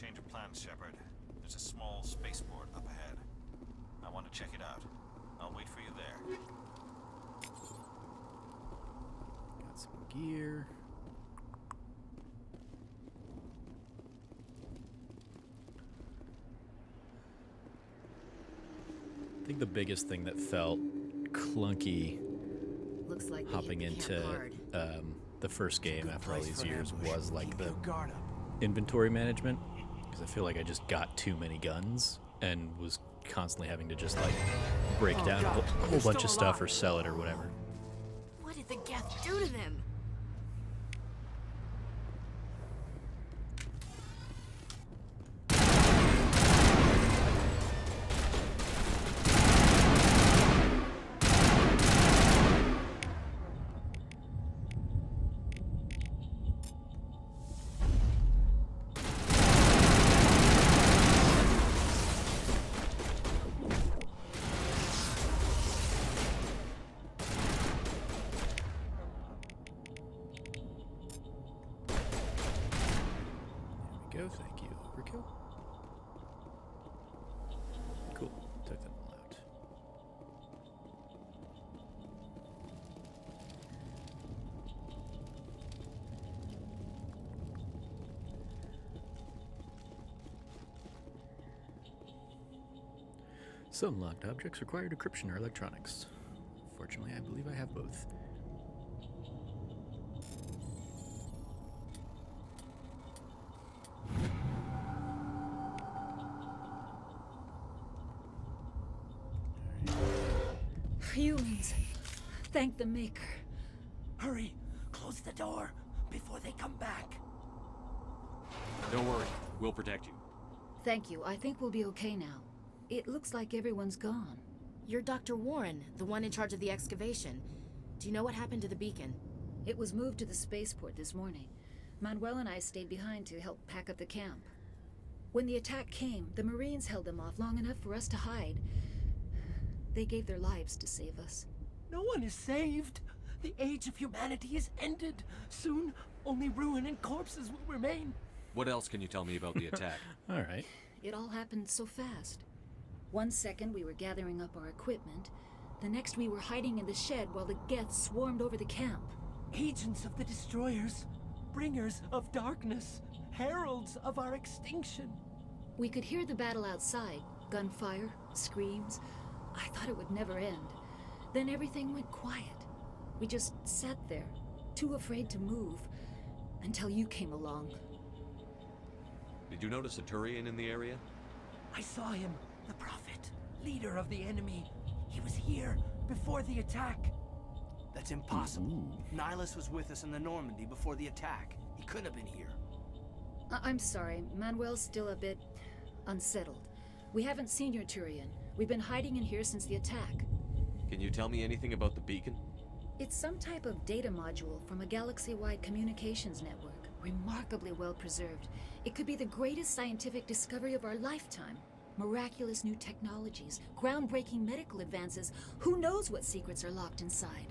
Speaker 8: Change of plans, Shepard. There's a small spaceport up ahead. I want to check it out. I'll wait for you there.
Speaker 1: Got some gear. I think the biggest thing that felt clunky
Speaker 16: Looks like
Speaker 1: hopping into the first game after all these years was like the inventory management, because I feel like I just got too many guns and was constantly having to just like break down a whole bunch of stuff or sell it or whatever.
Speaker 16: What did the Geth do to them?
Speaker 1: Go, thank you. Overkill. Cool. Took them all out. Some locked objects require decryption or electronics. Fortunately, I believe I have both.
Speaker 15: Humans.
Speaker 17: Thank the Maker.
Speaker 9: Hurry, close the door before they come back.
Speaker 10: Don't worry, we'll protect you.
Speaker 17: Thank you. I think we'll be okay now. It looks like everyone's gone.
Speaker 16: You're Dr. Warren, the one in charge of the excavation. Do you know what happened to the beacon?
Speaker 17: It was moved to the spaceport this morning. Manuel and I stayed behind to help pack up the camp. When the attack came, the Marines held them off long enough for us to hide. They gave their lives to save us.
Speaker 9: No one is saved. The age of humanity is ended. Soon, only ruin and corpses will remain.
Speaker 10: What else can you tell me about the attack?
Speaker 1: All right.
Speaker 17: It all happened so fast. 1 second we were gathering up our equipment. The next we were hiding in the shed while the Geth swarmed over the camp.
Speaker 9: Agents of the destroyers, bringers of darkness, heralds of our extinction.
Speaker 17: We could hear the battle outside. Gunfire, screams. I thought it would never end. Then everything went quiet. We just sat there, too afraid to move, until you came along.
Speaker 10: Did you notice a Turian in the area?
Speaker 9: I saw him, the Prophet, leader of the enemy. He was here before the attack. That's impossible. Nihilus was with us in the Normandy before the attack. He couldn't have been here.
Speaker 17: I'm sorry, Manuel's still a bit unsettled. We haven't seen your Turian. We've been hiding in here since the attack.
Speaker 10: Can you tell me anything about the beacon?
Speaker 17: It's some type of data module from a galaxy-wide communications network. Remarkably well preserved. It could be the greatest scientific discovery of our lifetime. Miraculous new technologies, groundbreaking medical advances. Who knows what secrets are locked inside?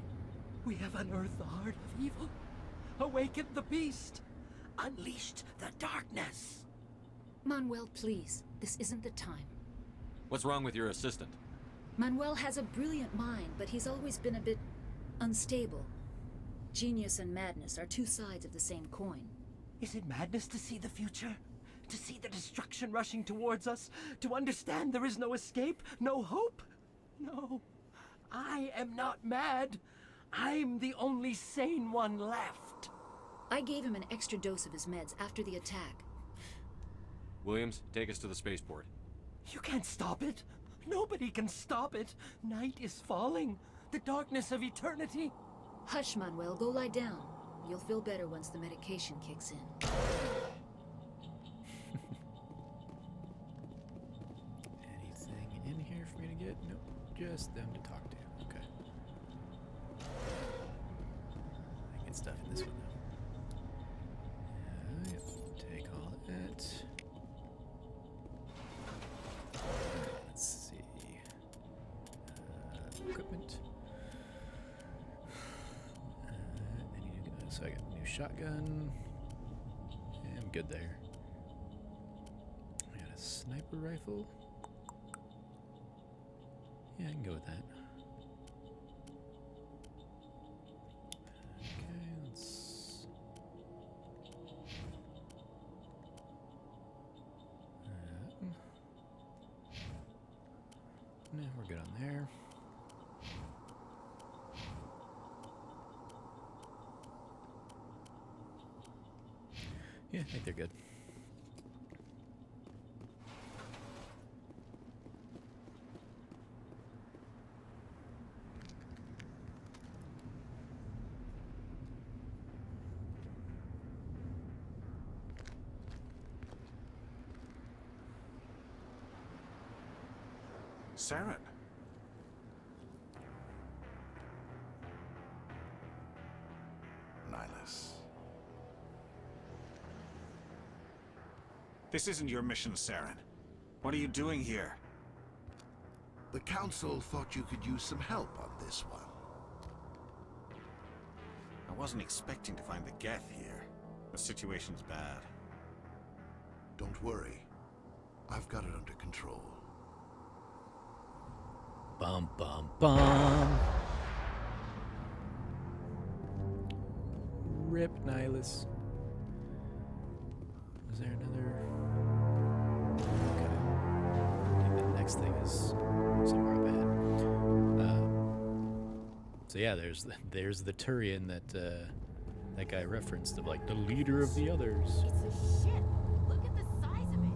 Speaker 9: We have unearthed the heart of evil, awakened the beast, unleashed the darkness.
Speaker 17: Manuel, please. This isn't the time.
Speaker 10: What's wrong with your assistant?
Speaker 17: Manuel has a brilliant mind, but he's always been a bit unstable. Genius and madness are two sides of the same coin.
Speaker 9: Is it madness to see the future? To see the destruction rushing towards us? To understand there is no escape? No hope? No. I am not mad. I'm the only sane one left.
Speaker 17: I gave him an extra dose of his meds after the attack.
Speaker 10: Williams, take us to the spaceport.
Speaker 9: You can't stop it. Nobody can stop it. Night is falling. The darkness of eternity.
Speaker 17: Hush, Manuel. Go lie down. You'll feel better once the medication kicks in.
Speaker 1: Anything in here for me to get? Nope. Just them to talk to. Okay. I get stuff in this one, though. Yep. Take all that. Let's see. Equipment. So I got a new shotgun. Yeah, I'm good there. I got a sniper rifle. Yeah, I can go with that. Okay, let's... No, we're good on there. Yeah, I think they're good.
Speaker 12: Saren.
Speaker 18: Nihilus.
Speaker 12: This isn't your mission, Saren. What are you doing here?
Speaker 18: The Council thought you could use some help on this one.
Speaker 12: I wasn't expecting to find the Geth here. The situation's bad.
Speaker 18: Don't worry. I've got it under control.
Speaker 1: Bum, bum, bum. Rip, Nihilus. Is there another? Okay. I think the next thing is somewhere up ahead. So yeah, there's the Turian that guy referenced of like the leader of the others.
Speaker 16: It's a ship. Look at the size of it.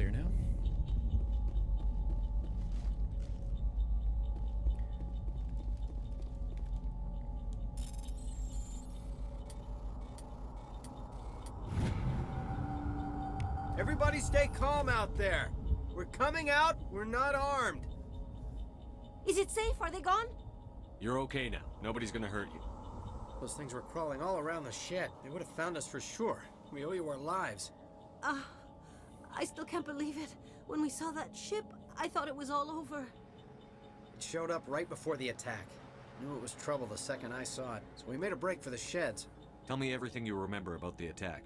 Speaker 1: clear now.
Speaker 19: Everybody stay calm out there. We're coming out, we're not armed.
Speaker 20: Is it safe? Are they gone?
Speaker 10: You're okay now. Nobody's gonna hurt you.
Speaker 19: Those things were crawling all around the shed. They would have found us for sure. We owe you our lives.
Speaker 20: I still can't believe it. When we saw that ship, I thought it was all over.
Speaker 19: It showed up right before the attack. Knew it was trouble the second I saw it, so we made a break for the sheds.
Speaker 10: Tell me everything you remember about the attack.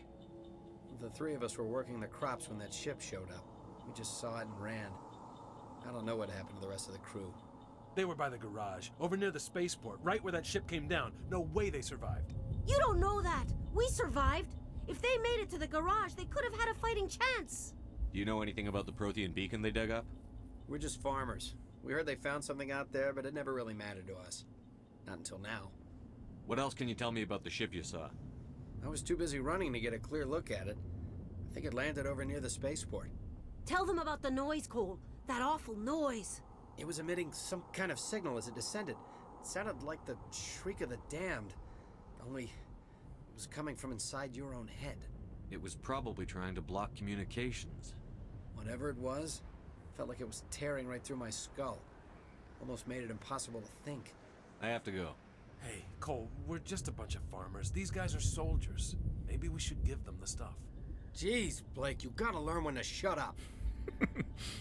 Speaker 19: The three of us were working the crops when that ship showed up. We just saw it and ran. I don't know what happened to the rest of the crew.
Speaker 21: They were by the garage, over near the spaceport, right where that ship came down. No way they survived.
Speaker 20: You don't know that. We survived. If they made it to the garage, they could have had a fighting chance.
Speaker 10: Do you know anything about the Prothean beacon they dug up?
Speaker 19: We're just farmers. We heard they found something out there, but it never really mattered to us. Not until now.
Speaker 10: What else can you tell me about the ship you saw?
Speaker 19: I was too busy running to get a clear look at it. I think it landed over near the spaceport.
Speaker 20: Tell them about the noise, Cole. That awful noise.
Speaker 19: It was emitting some kind of signal as it descended. It sounded like the shriek of the damned. Only it was coming from inside your own head.
Speaker 10: It was probably trying to block communications.
Speaker 19: Whatever it was, felt like it was tearing right through my skull. Almost made it impossible to think.
Speaker 10: I have to go.
Speaker 21: Hey, Cole, we're just a bunch of farmers. These guys are soldiers. Maybe we should give them the stuff.
Speaker 19: Jeez, Blake, you gotta learn when to shut up.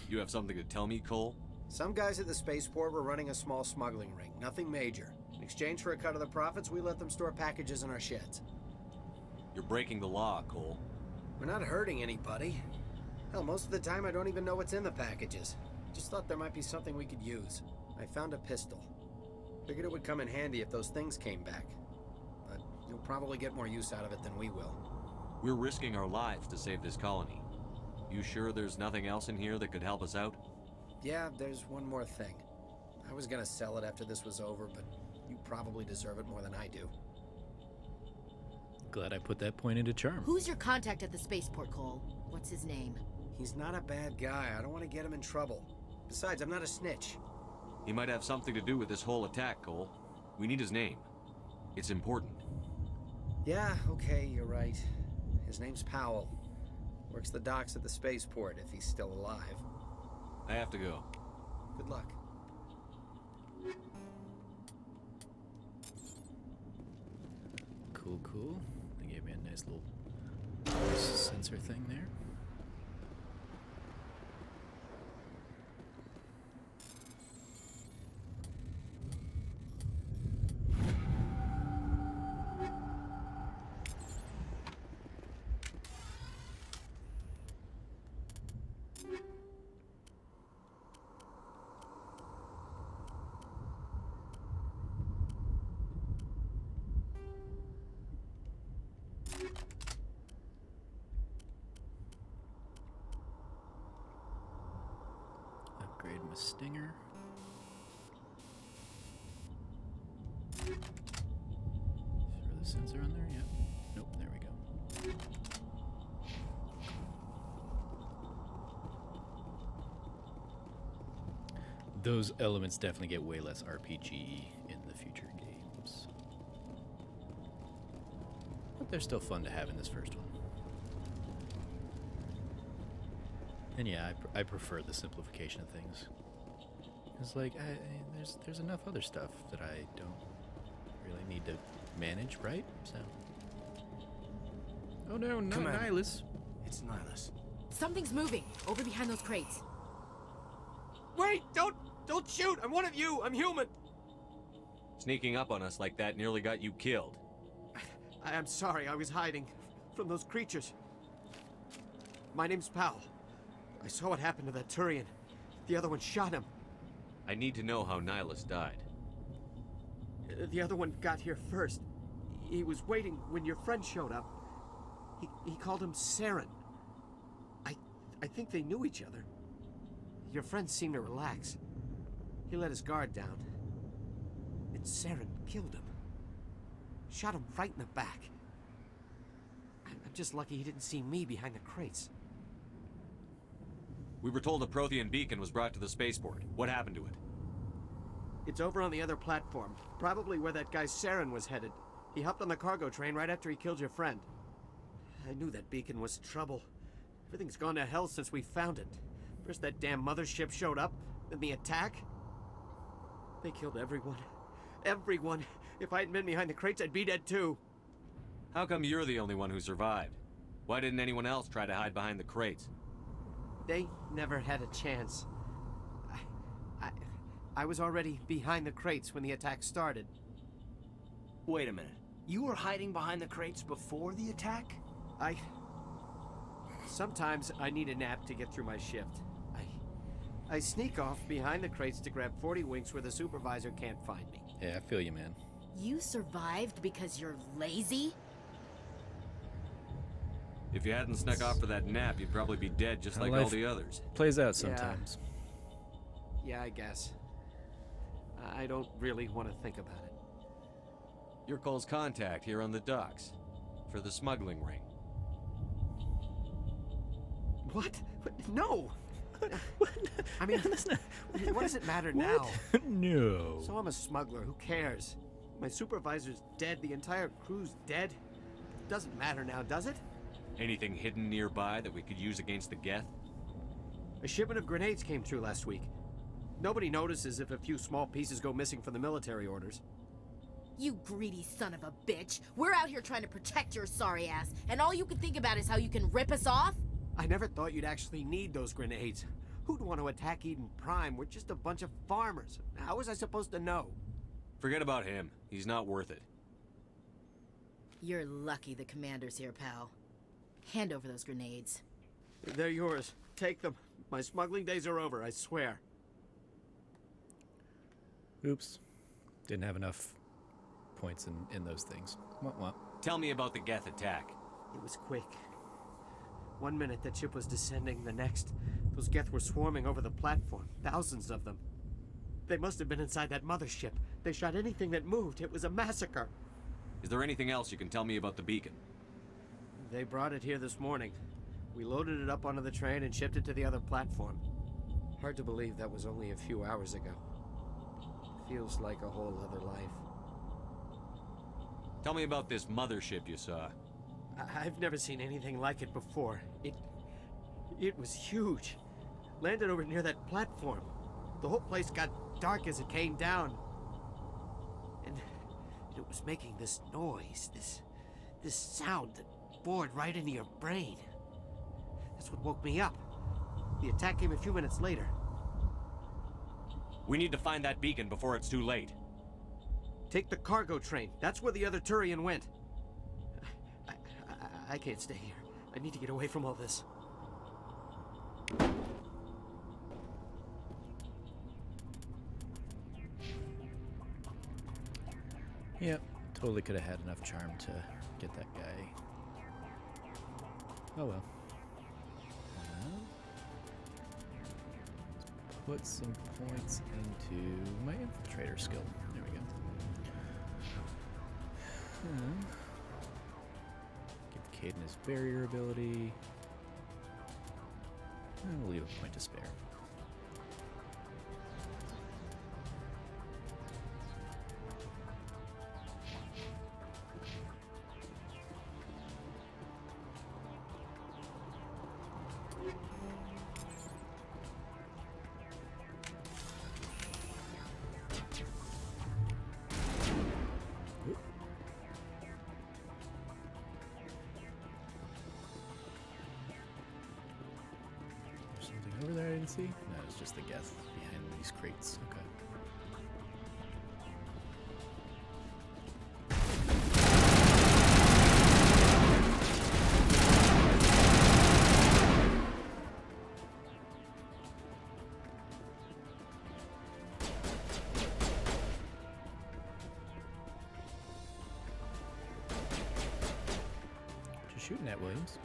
Speaker 10: You have something to tell me, Cole?
Speaker 19: Some guys at the spaceport were running a small smuggling ring, nothing major. In exchange for a cut of the profits, we let them store packages in our sheds.
Speaker 10: You're breaking the law, Cole.
Speaker 19: We're not hurting anybody. Hell, most of the time I don't even know what's in the packages. Just thought there might be something we could use. I found a pistol. Figured it would come in handy if those things came back. But you'll probably get more use out of it than we will.
Speaker 10: We're risking our lives to save this colony. You sure there's nothing else in here that could help us out?
Speaker 19: Yeah, there's one more thing. I was gonna sell it after this was over, but you probably deserve it more than I do.
Speaker 1: Glad I put that point into charm.
Speaker 16: Who's your contact at the spaceport, Cole? What's his name?
Speaker 19: He's not a bad guy. I don't want to get him in trouble. Besides, I'm not a snitch.
Speaker 10: He might have something to do with this whole attack, Cole. We need his name. It's important.
Speaker 19: Yeah, okay, you're right. His name's Powell. Works the docks at the spaceport, if he's still alive.
Speaker 10: I have to go.
Speaker 19: Good luck.
Speaker 1: Cool, cool. They gave me a nice little pulse sensor thing there. Upgrade my stinger. Throw the sensor on there? Yep. Nope, there we go. Those elements definitely get way less RPG in the future games. But they're still fun to have in this first one. And yeah, I prefer the simplification of things. It's like, there's enough other stuff that I don't really need to manage, right? So. Oh no, not Nihilus.
Speaker 19: It's Nihilus.
Speaker 16: Something's moving over behind those crates.
Speaker 9: Wait! Don't shoot! I'm one of you! I'm human!
Speaker 10: Sneaking up on us like that nearly got you killed.
Speaker 9: I'm sorry, I was hiding from those creatures. My name's Powell. I saw what happened to that Turian. The other one shot him.
Speaker 10: I need to know how Nihilus died.
Speaker 9: The other one got here first. He was waiting when your friend showed up. He called him Saren. I think they knew each other. Your friend seemed to relax. He let his guard down. And Saren killed him. Shot him right in the back. I'm just lucky he didn't see me behind the crates.
Speaker 10: We were told a Prothean beacon was brought to the spaceport. What happened to it?
Speaker 2: It's over on the other platform. Probably where that guy Saren was headed. He hopped on the cargo train right after he killed your friend. I knew that beacon was trouble. Everything's gone to hell since we found it. First that damn mothership showed up, then the attack. They killed everyone. Everyone. If I hadn't been behind the crates, I'd be dead too.
Speaker 10: How come you're the only one who survived? Why didn't anyone else try to hide behind the crates?
Speaker 2: They never had a chance. I was already behind the crates when the attack started.
Speaker 22: Wait a minute. You were hiding behind the crates before the attack?
Speaker 2: Sometimes I need a nap to get through my shift. I sneak off behind the crates to grab 40 winks where the supervisor can't find me.
Speaker 1: Yeah, I feel you, man.
Speaker 16: You survived because you're lazy?
Speaker 10: If you hadn't snuck off for that nap, you'd probably be dead just like all the others.
Speaker 1: Plays out sometimes.
Speaker 2: Yeah, I guess. I don't really want to think about it.
Speaker 10: You're Cole's contact here on the docks. For the smuggling ring.
Speaker 2: What? No! I mean, what does it matter now?
Speaker 1: No.
Speaker 2: So I'm a smuggler, who cares? My supervisor's dead, the entire crew's dead. Doesn't matter now, does it?
Speaker 10: Anything hidden nearby that we could use against the Geth?
Speaker 2: A shipment of grenades came through last week. Nobody notices if a few small pieces go missing from the military orders.
Speaker 16: You greedy son of a bitch. We're out here trying to protect your sorry ass, and all you can think about is how you can rip us off?
Speaker 2: I never thought you'd actually need those grenades. Who'd want to attack Eden Prime? We're just a bunch of farmers. How was I supposed to know?
Speaker 10: Forget about him. He's not worth it.
Speaker 16: You're lucky the commander's here, pal. Hand over those grenades.
Speaker 2: They're yours. Take them. My smuggling days are over, I swear.
Speaker 1: Oops. Didn't have enough points in those things. What?
Speaker 10: Tell me about the Geth attack.
Speaker 2: It was quick. 1 minute that ship was descending, the next, those Geth were swarming over the platform. Thousands of them. They must have been inside that mothership. They shot anything that moved. It was a massacre.
Speaker 10: Is there anything else you can tell me about the beacon?
Speaker 2: They brought it here this morning. We loaded it up onto the train and shipped it to the other platform. Hard to believe that was only a few hours ago. Feels like a whole other life.
Speaker 10: Tell me about this mothership you saw.
Speaker 2: I've never seen anything like it before. It was huge. Landed over near that platform. The whole place got dark as it came down. And it was making this noise, this sound that bored right into your brain. That's what woke me up. The attack came a few minutes later.
Speaker 10: We need to find that beacon before it's too late.
Speaker 2: Take the cargo train. That's where the other Turian went. I can't stay here. I need to get away from all this.
Speaker 1: Yep, totally could have had enough charm to get that guy. Oh well. Put some points into my infiltrator skill. There we go. Give Caden his barrier ability. And we'll leave a point to spare. Over there I didn't see? No, it's just the Geth behind these crates. Okay. What you shooting at, Williams?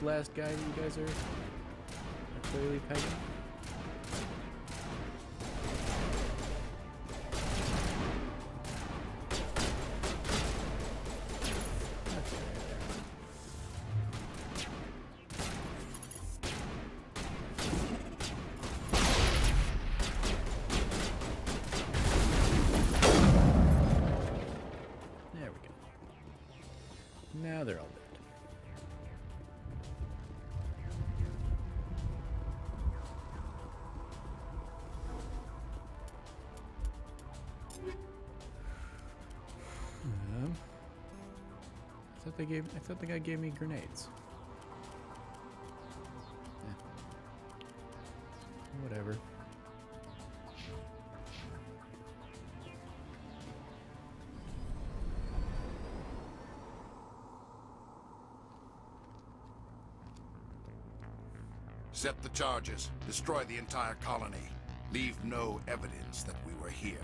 Speaker 1: this last guy that you guys are clearly pegging? There we go. Now they're all dead. I thought the guy gave me grenades. Eh. Whatever.
Speaker 18: Set the charges. Destroy the entire colony. Leave no evidence that we were here.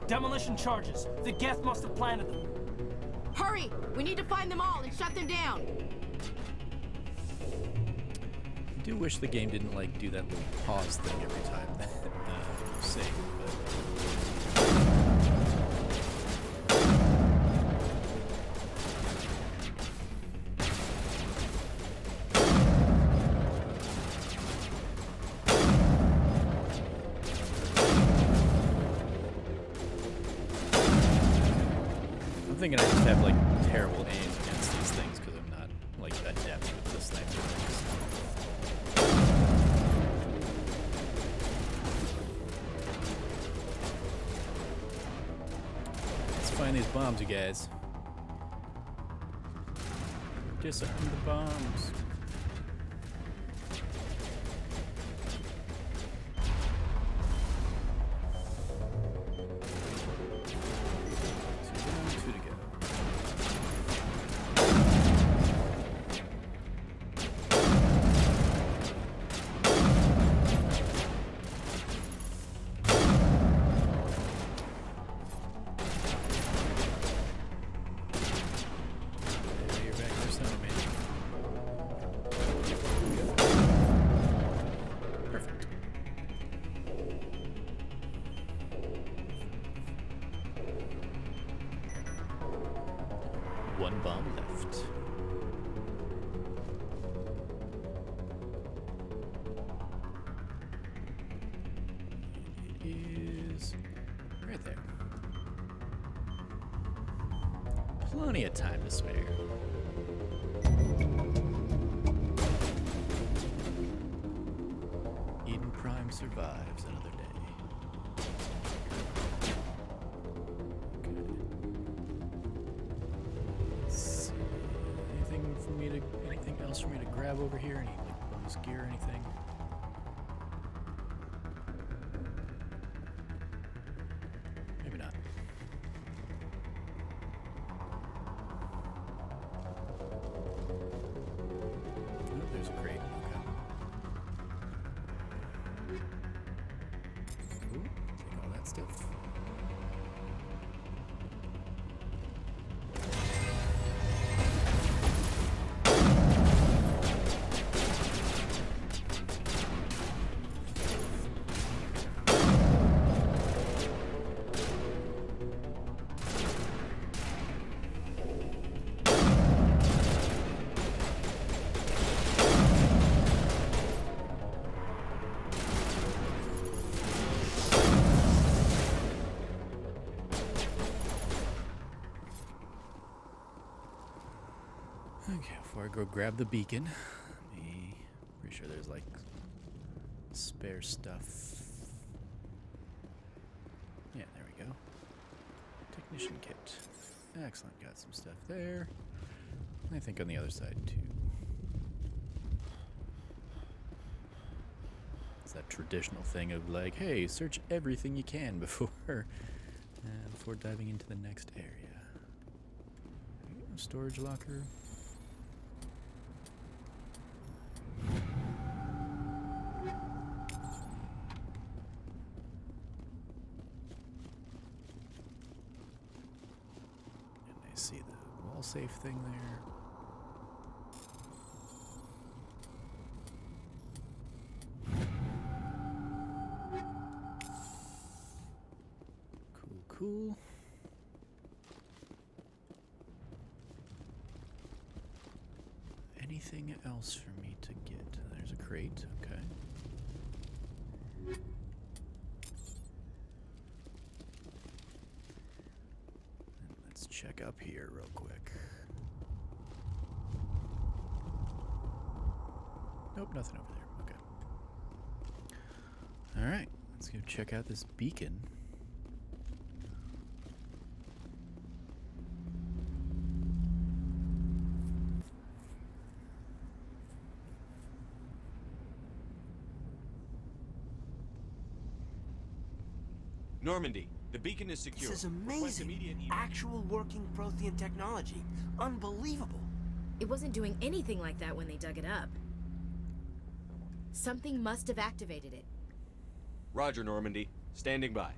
Speaker 9: Demolition charges. The Geth must have planted them.
Speaker 20: Hurry! We need to find them all and shut them down.
Speaker 1: I do wish the game didn't like do that little pause thing every time that you save, I'm thinking I just have like terrible aim against these things because I'm not like adept with the sniper things. Let's find these bombs, you guys. Disarm the bombs. One bomb left. It is right there. Plenty of time to spare. Eden Prime survives another day. Anything else for me to grab over here? Any like bonus gear or anything? Maybe not. Oh, there's a crate. Okay. Ooh, take all that stuff. Okay, before I go grab the beacon, pretty sure there's like spare stuff. Yeah, there we go. Technician kit. Excellent, got some stuff there. I think on the other side too. It's that traditional thing of like, hey, search everything you can before diving into the next area. Storage locker. I see the wall safe thing there. Cool. Anything else for me to get? There's a crate, okay. Let's check up here real quick. Nope, nothing over there. Okay. Alright, let's go check out this beacon.
Speaker 10: Normandy, the beacon is secure.
Speaker 9: This is amazing. Actual working Prothean technology. Unbelievable.
Speaker 16: It wasn't doing anything like that when they dug it up. Something must have activated it.
Speaker 10: Roger, Normandy. Standing by.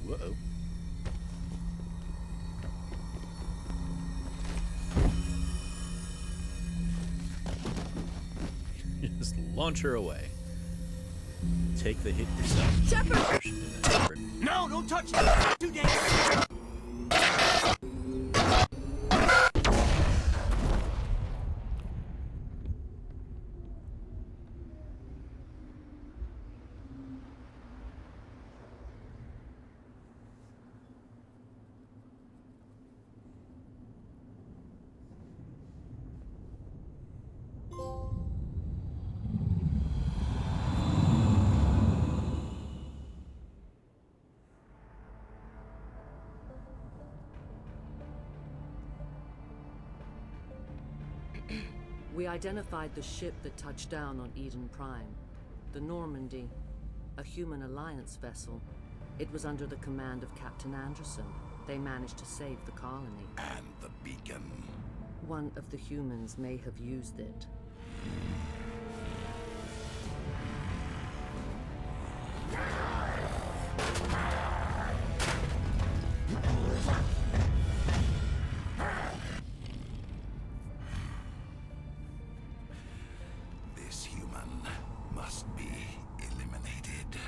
Speaker 1: Whoa. Just launch her away. Take the hit yourself.
Speaker 9: Shepard! No, don't touch it! Too dangerous!
Speaker 5: We identified the ship that touched down on Eden Prime. The Normandy, a human alliance vessel. It was under the command of Captain Anderson. They managed to save the colony.
Speaker 18: And the beacon.
Speaker 5: One of the humans may have used it.
Speaker 18: This human must be eliminated.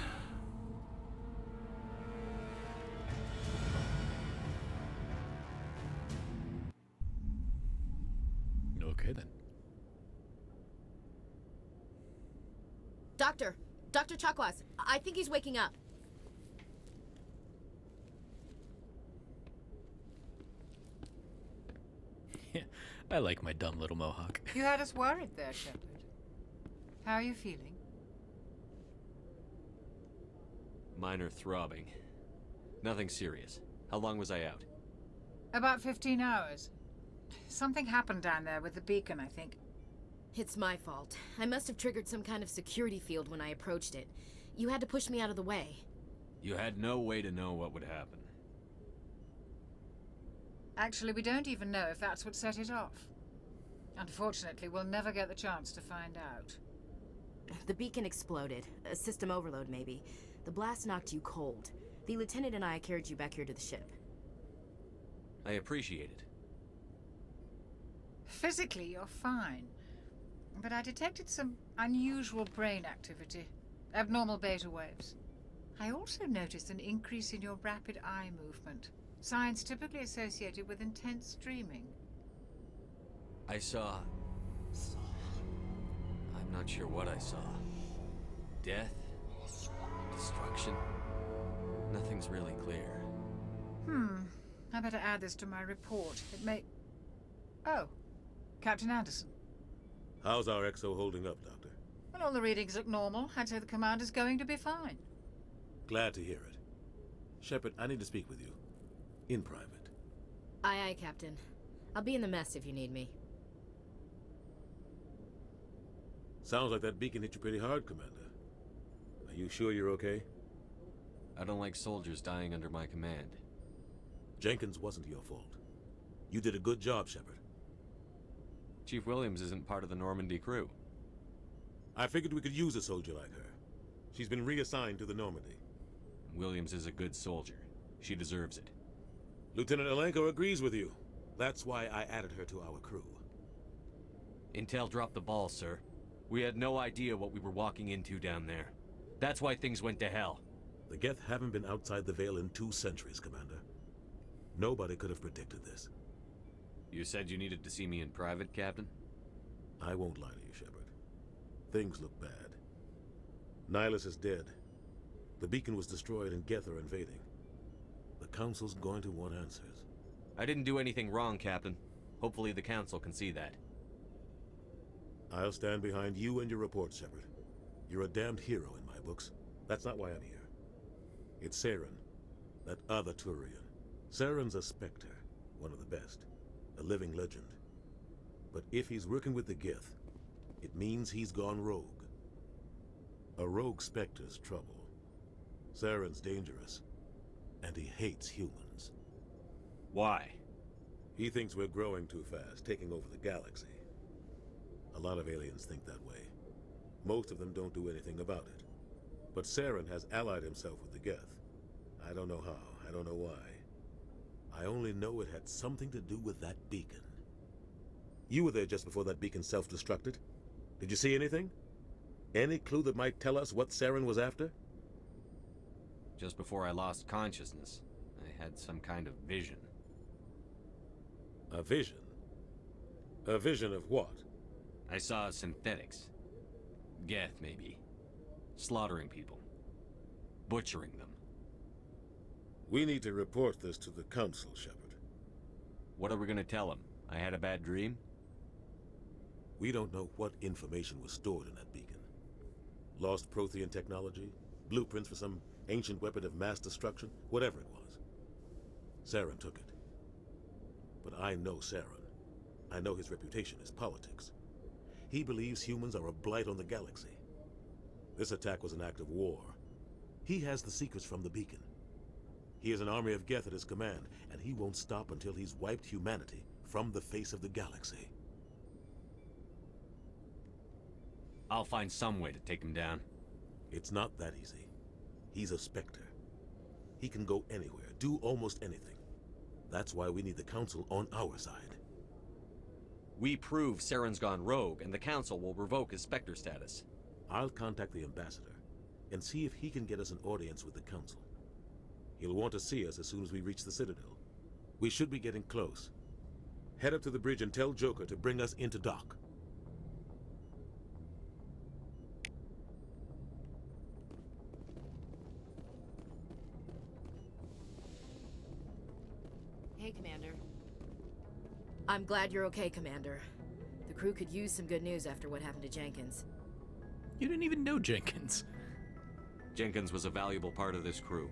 Speaker 1: Okay then.
Speaker 16: Dr. Chakwas, I think he's waking up.
Speaker 1: Yeah, I like my dumb little mohawk.
Speaker 15: You had us worried there, Shepard. How are you feeling?
Speaker 10: Minor throbbing. Nothing serious. How long was I out?
Speaker 15: About 15 hours. Something happened down there with the beacon, I think.
Speaker 16: It's my fault. I must have triggered some kind of security field when I approached it. You had to push me out of the way.
Speaker 10: You had no way to know what would happen.
Speaker 15: Actually, we don't even know if that's what set it off. Unfortunately, we'll never get the chance to find out.
Speaker 16: The beacon exploded. A system overload, maybe. The blast knocked you cold. The lieutenant and I carried you back here to the ship.
Speaker 10: I appreciate it.
Speaker 15: Physically, you're fine. But I detected some unusual brain activity. Abnormal beta waves. I also noticed an increase in your rapid eye movement. Signs typically associated with intense dreaming.
Speaker 10: I saw... I'm not sure what I saw. Death? Destruction? Nothing's really clear.
Speaker 15: I better add this to my report. It may... Oh, Captain Anderson.
Speaker 4: How's our XO holding up, Doctor?
Speaker 15: Well, all the readings look normal. I'd say the commander's going to be fine.
Speaker 4: Glad to hear it. Shepard, I need to speak with you. In private.
Speaker 16: Aye, aye, Captain. I'll be in the mess if you need me.
Speaker 4: Sounds like that beacon hit you pretty hard, Commander. Are you sure you're okay?
Speaker 10: I don't like soldiers dying under my command.
Speaker 4: Jenkins wasn't your fault. You did a good job, Shepard.
Speaker 10: Chief Williams isn't part of the Normandy crew.
Speaker 4: I figured we could use a soldier like her. She's been reassigned to the Normandy.
Speaker 10: Williams is a good soldier. She deserves it.
Speaker 4: Lieutenant Alenko agrees with you. That's why I added her to our crew.
Speaker 10: Intel dropped the ball, sir. We had no idea what we were walking into down there. That's why things went to hell.
Speaker 4: The Geth haven't been outside the Veil in 2 centuries, Commander. Nobody could have predicted this.
Speaker 10: You said you needed to see me in private, Captain?
Speaker 4: I won't lie to you, Shepard. Things look bad. Nihilus is dead. The beacon was destroyed and Geth are invading. The Council's going to want answers.
Speaker 10: I didn't do anything wrong, Captain. Hopefully the Council can see that.
Speaker 4: I'll stand behind you and your report, Shepard. You're a damned hero in my books. That's not why I'm here. It's Saren, that other Turian. Saren's a Spectre, one of the best. A living legend. But if he's working with the Geth, it means he's gone rogue. A rogue Spectre's trouble. Saren's dangerous, and he hates humans.
Speaker 10: Why?
Speaker 4: He thinks we're growing too fast, taking over the galaxy. A lot of aliens think that way. Most of them don't do anything about it. But Saren has allied himself with the Geth. I don't know how, I don't know why. I only know it had something to do with that beacon. You were there just before that beacon self-destructed. Did you see anything? Any clue that might tell us what Saren was after?
Speaker 10: Just before I lost consciousness, I had some kind of vision.
Speaker 4: A vision? A vision of what?
Speaker 10: I saw synthetics. Geth, maybe. Slaughtering people. Butchering them.
Speaker 4: We need to report this to the Council, Shepard.
Speaker 10: What are we gonna tell them? I had a bad dream?
Speaker 4: We don't know what information was stored in that beacon. Lost Prothean technology? Blueprints for some ancient weapon of mass destruction? Whatever it was. Saren took it. But I know Saren. I know his reputation is politics. He believes humans are a blight on the galaxy. This attack was an act of war. He has the secrets from the beacon. He has an army of Geth at his command, and he won't stop until he's wiped humanity from the face of the galaxy.
Speaker 10: I'll find some way to take him down.
Speaker 4: It's not that easy. He's a Spectre. He can go anywhere, do almost anything. That's why we need the Council on our side.
Speaker 10: We prove Saren's gone rogue, and the Council will revoke his Spectre status.
Speaker 4: I'll contact the Ambassador, and see if he can get us an audience with the Council. He'll want to see us as soon as we reach the Citadel. We should be getting close. Head up to the bridge and tell Joker to bring us into dock.
Speaker 16: Hey, Commander. I'm glad you're okay, Commander. The crew could use some good news after what happened to Jenkins.
Speaker 1: You didn't even know Jenkins.
Speaker 10: Jenkins was a valuable part of this crew.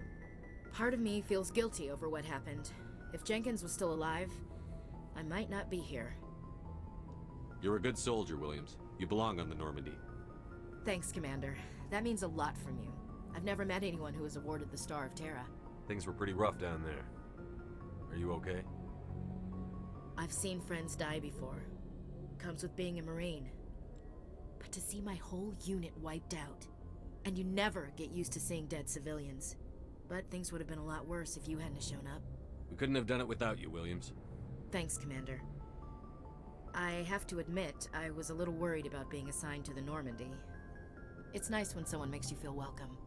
Speaker 16: Part of me feels guilty over what happened. If Jenkins was still alive, I might not be here.
Speaker 10: You're a good soldier, Williams. You belong on the Normandy.
Speaker 16: Thanks, Commander. That means a lot from you. I've never met anyone who was awarded the Star of Terra.
Speaker 10: Things were pretty rough down there. Are you okay?
Speaker 16: I've seen friends die before. Comes with being a Marine. But to see my whole unit wiped out, and you never get used to seeing dead civilians. But things would have been a lot worse if you hadn't shown up.
Speaker 10: We couldn't have done it without you, Williams.
Speaker 16: Thanks, Commander. I have to admit, I was a little worried about being assigned to the Normandy. It's nice when someone makes you feel welcome.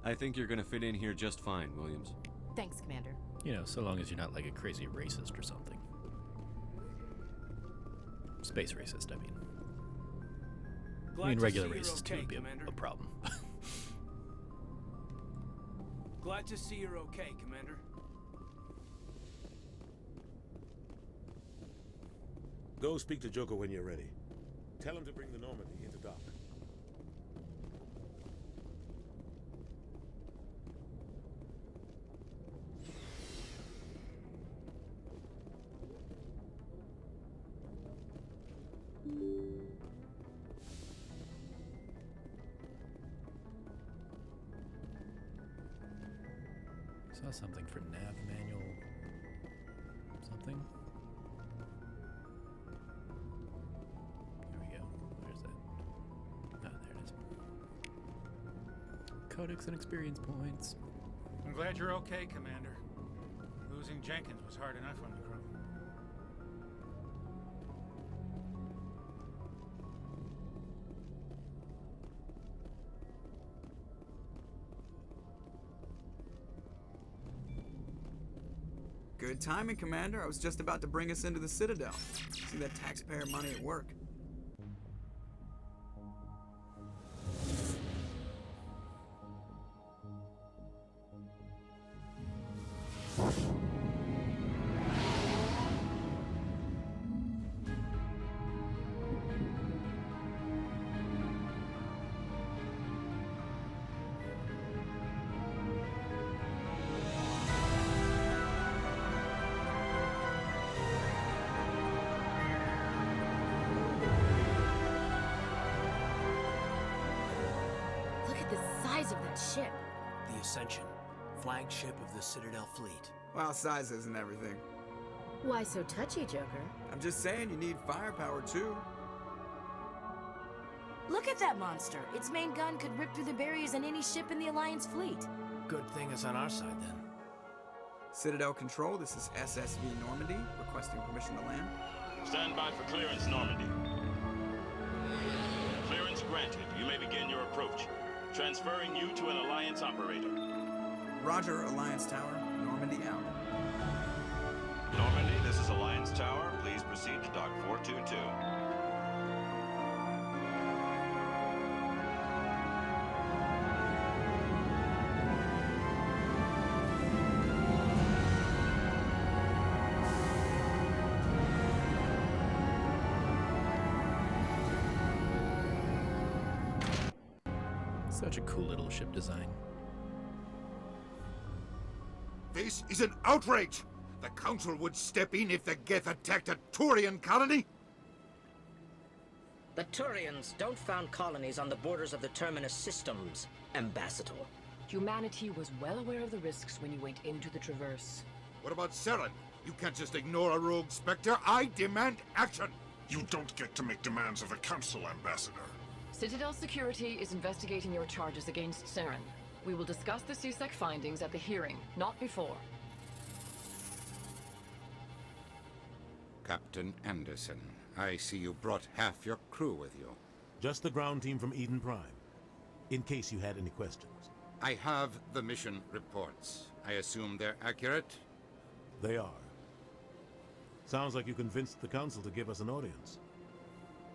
Speaker 10: I think you're gonna fit in here just fine, Williams.
Speaker 16: Thanks, Commander.
Speaker 1: You know, so long as you're not like a crazy racist or something. Space racist, I mean.
Speaker 22: Glad
Speaker 1: I mean,
Speaker 22: to
Speaker 1: regular
Speaker 22: see you're
Speaker 1: racist
Speaker 22: okay,
Speaker 1: would be
Speaker 22: Commander.
Speaker 1: a problem.
Speaker 22: Glad to see you're okay, Commander.
Speaker 11: Go speak to Joker when you're ready. Tell him to bring the Normandy into dock.
Speaker 1: Saw something for nav manual something. Here we go. Where's that? Ah, there it is. Codex and experience points.
Speaker 12: I'm glad you're okay, Commander. Losing Jenkins was hard enough on the crew.
Speaker 3: Good timing, Commander. I was just about to bring us into the Citadel. See that taxpayer money at work.
Speaker 16: Look at the size of that ship.
Speaker 9: The Ascension, flagship of the Citadel fleet.
Speaker 3: Well, size isn't everything.
Speaker 16: Why so touchy, Joker?
Speaker 3: I'm just saying you need firepower, too.
Speaker 16: Look at that monster. Its main gun could rip through the barriers in any ship in the Alliance fleet.
Speaker 9: Good thing it's on our side, then.
Speaker 3: Citadel Control, this is SSV Normandy, requesting permission to land.
Speaker 7: Stand by for clearance, Normandy. Clearance granted. You may begin your approach. Transferring you to an Alliance operator.
Speaker 3: Roger, Alliance Tower. Normandy out.
Speaker 7: Normandy, this is Alliance Tower. Please proceed to Dock 422.
Speaker 1: Such a cool little ship design.
Speaker 18: This is an outrage! The Council would step in if the Geth attacked a Turian colony?
Speaker 23: The Turians don't found colonies on the borders of the Terminus systems, Ambassador.
Speaker 24: Humanity was well aware of the risks when you went into the Traverse.
Speaker 18: What about Saren? You can't just ignore a rogue Spectre. I demand action!
Speaker 25: You don't get to make demands of the Council, Ambassador.
Speaker 24: Citadel Security is investigating your charges against Saren. We will discuss the CSEC findings at the hearing, not before.
Speaker 18: Captain Anderson, I see you brought half your crew with you.
Speaker 4: Just the ground team from Eden Prime, in case you had any questions.
Speaker 18: I have the mission reports. I assume they're accurate?
Speaker 4: They are. Sounds like you convinced the Council to give us an audience.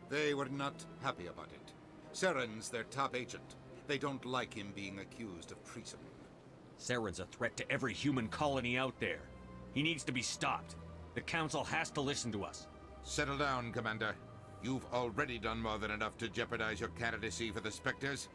Speaker 18: They were not happy about it. Saren's their top agent. They don't like him being accused of treason.
Speaker 10: Saren's a threat to every human colony out there. He needs to be stopped. The Council has to listen to us.
Speaker 18: Settle down, Commander. You've already done more than enough to jeopardize your candidacy for the Spectres.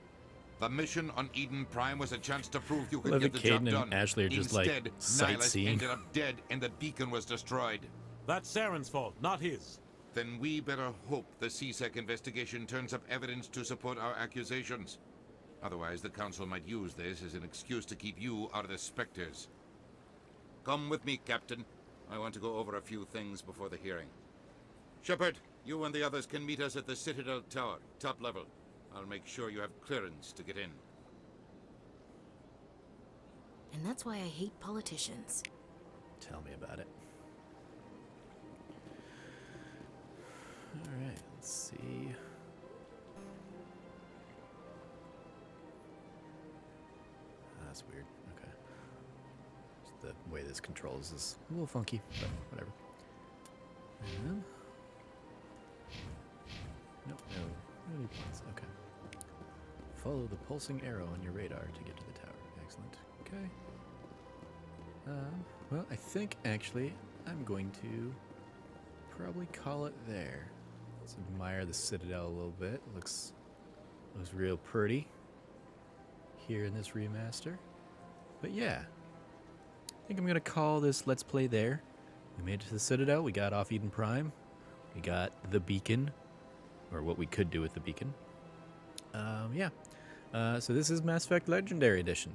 Speaker 18: The mission on Eden Prime was a chance to prove you could get the job done.
Speaker 1: And Ashley are just
Speaker 18: Instead,
Speaker 1: like
Speaker 18: Nihilus
Speaker 1: sightseeing.
Speaker 18: ended up dead and the beacon was destroyed.
Speaker 4: That's Saren's fault, not his.
Speaker 18: Then we better hope the CSEC investigation turns up evidence to support our accusations. Otherwise, the Council might use this as an excuse to keep you out of the Spectres. Come with me, Captain. I want to go over a few things before the hearing. Shepard, you and the others can meet us at the Citadel Tower, top level. I'll make sure you have clearance to get in.
Speaker 16: And that's why I hate politicians.
Speaker 1: Tell me about it. Alright, let's see. That's weird. Okay. Just the way this controls is a little funky, but whatever. And nope, no new points. Okay. Follow the pulsing arrow on your radar to get to the tower. Excellent. Okay. Well, I think actually I'm going to probably call it there. Let's admire the Citadel a little bit. Looks real pretty here in this remaster. But yeah, I think I'm going to call this Let's Play there. We made it to the Citadel. We got off Eden Prime. We got the beacon, or what we could do with the beacon. Yeah. So this is Mass Effect Legendary Edition.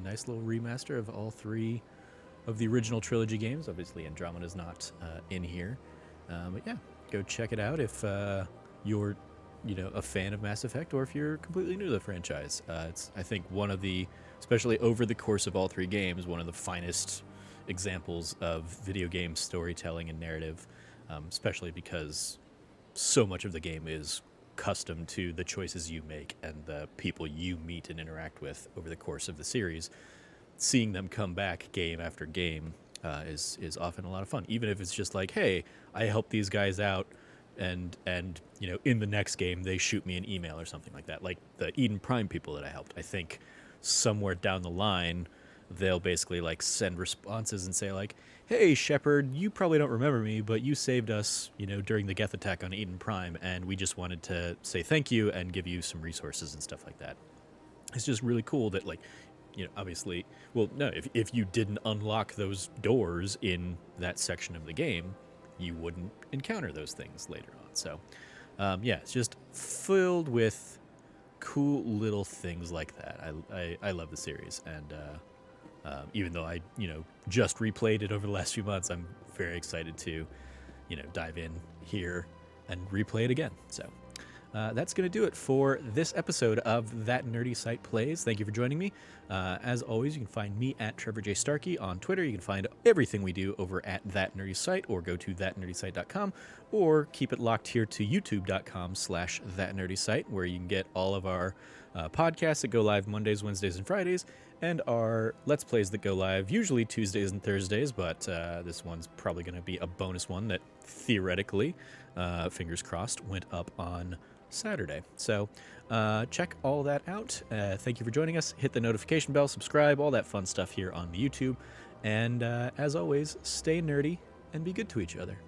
Speaker 1: Nice little remaster of all 3 of the original trilogy games. Obviously, Andromeda's not in here. But yeah, go check it out if you're, a fan of Mass Effect, or if you're completely new to the franchise. It's, I think, one of the, especially over the course of all 3 games, one of the finest examples of video game storytelling and narrative, especially because so much of the game is custom to the choices you make and the people you meet and interact with over the course of the series. Seeing them come back game after game is often a lot of fun, even if it's just like, hey, I helped these guys out, and in the next game they shoot me an email or something like that. Like the Eden Prime people that I helped, I think somewhere down the line they'll basically like send responses and say like, hey Shepard, you probably don't remember me, but you saved us during the Geth attack on Eden Prime, and we just wanted to say thank you and give you some resources and stuff like that. It's just really cool that, like, obviously, well, no, if you didn't unlock those doors in that section of the game, you wouldn't encounter those things later on. So, yeah, it's just filled with cool little things like that. I love the series, and even though I, just replayed it over the last few months, I'm very excited to, dive in here and replay it again. So that's going to do it for this episode of That Nerdy Site Plays. Thank you for joining me. As always, you can find me at Trevor J. Starkey on Twitter. You can find everything we do over at That Nerdy Site, or go to thatnerdysite.com, or keep it locked here to youtube.com/thatnerdysite, where you can get all of our podcasts that go live Mondays, Wednesdays, and Fridays, and our Let's Plays that go live usually Tuesdays and Thursdays, but this one's probably going to be a bonus one that theoretically, fingers crossed, went up on Saturday. So check all that out. Thank you for joining us. Hit the notification bell, subscribe, all that fun stuff here on the YouTube. And as always, stay nerdy and be good to each other.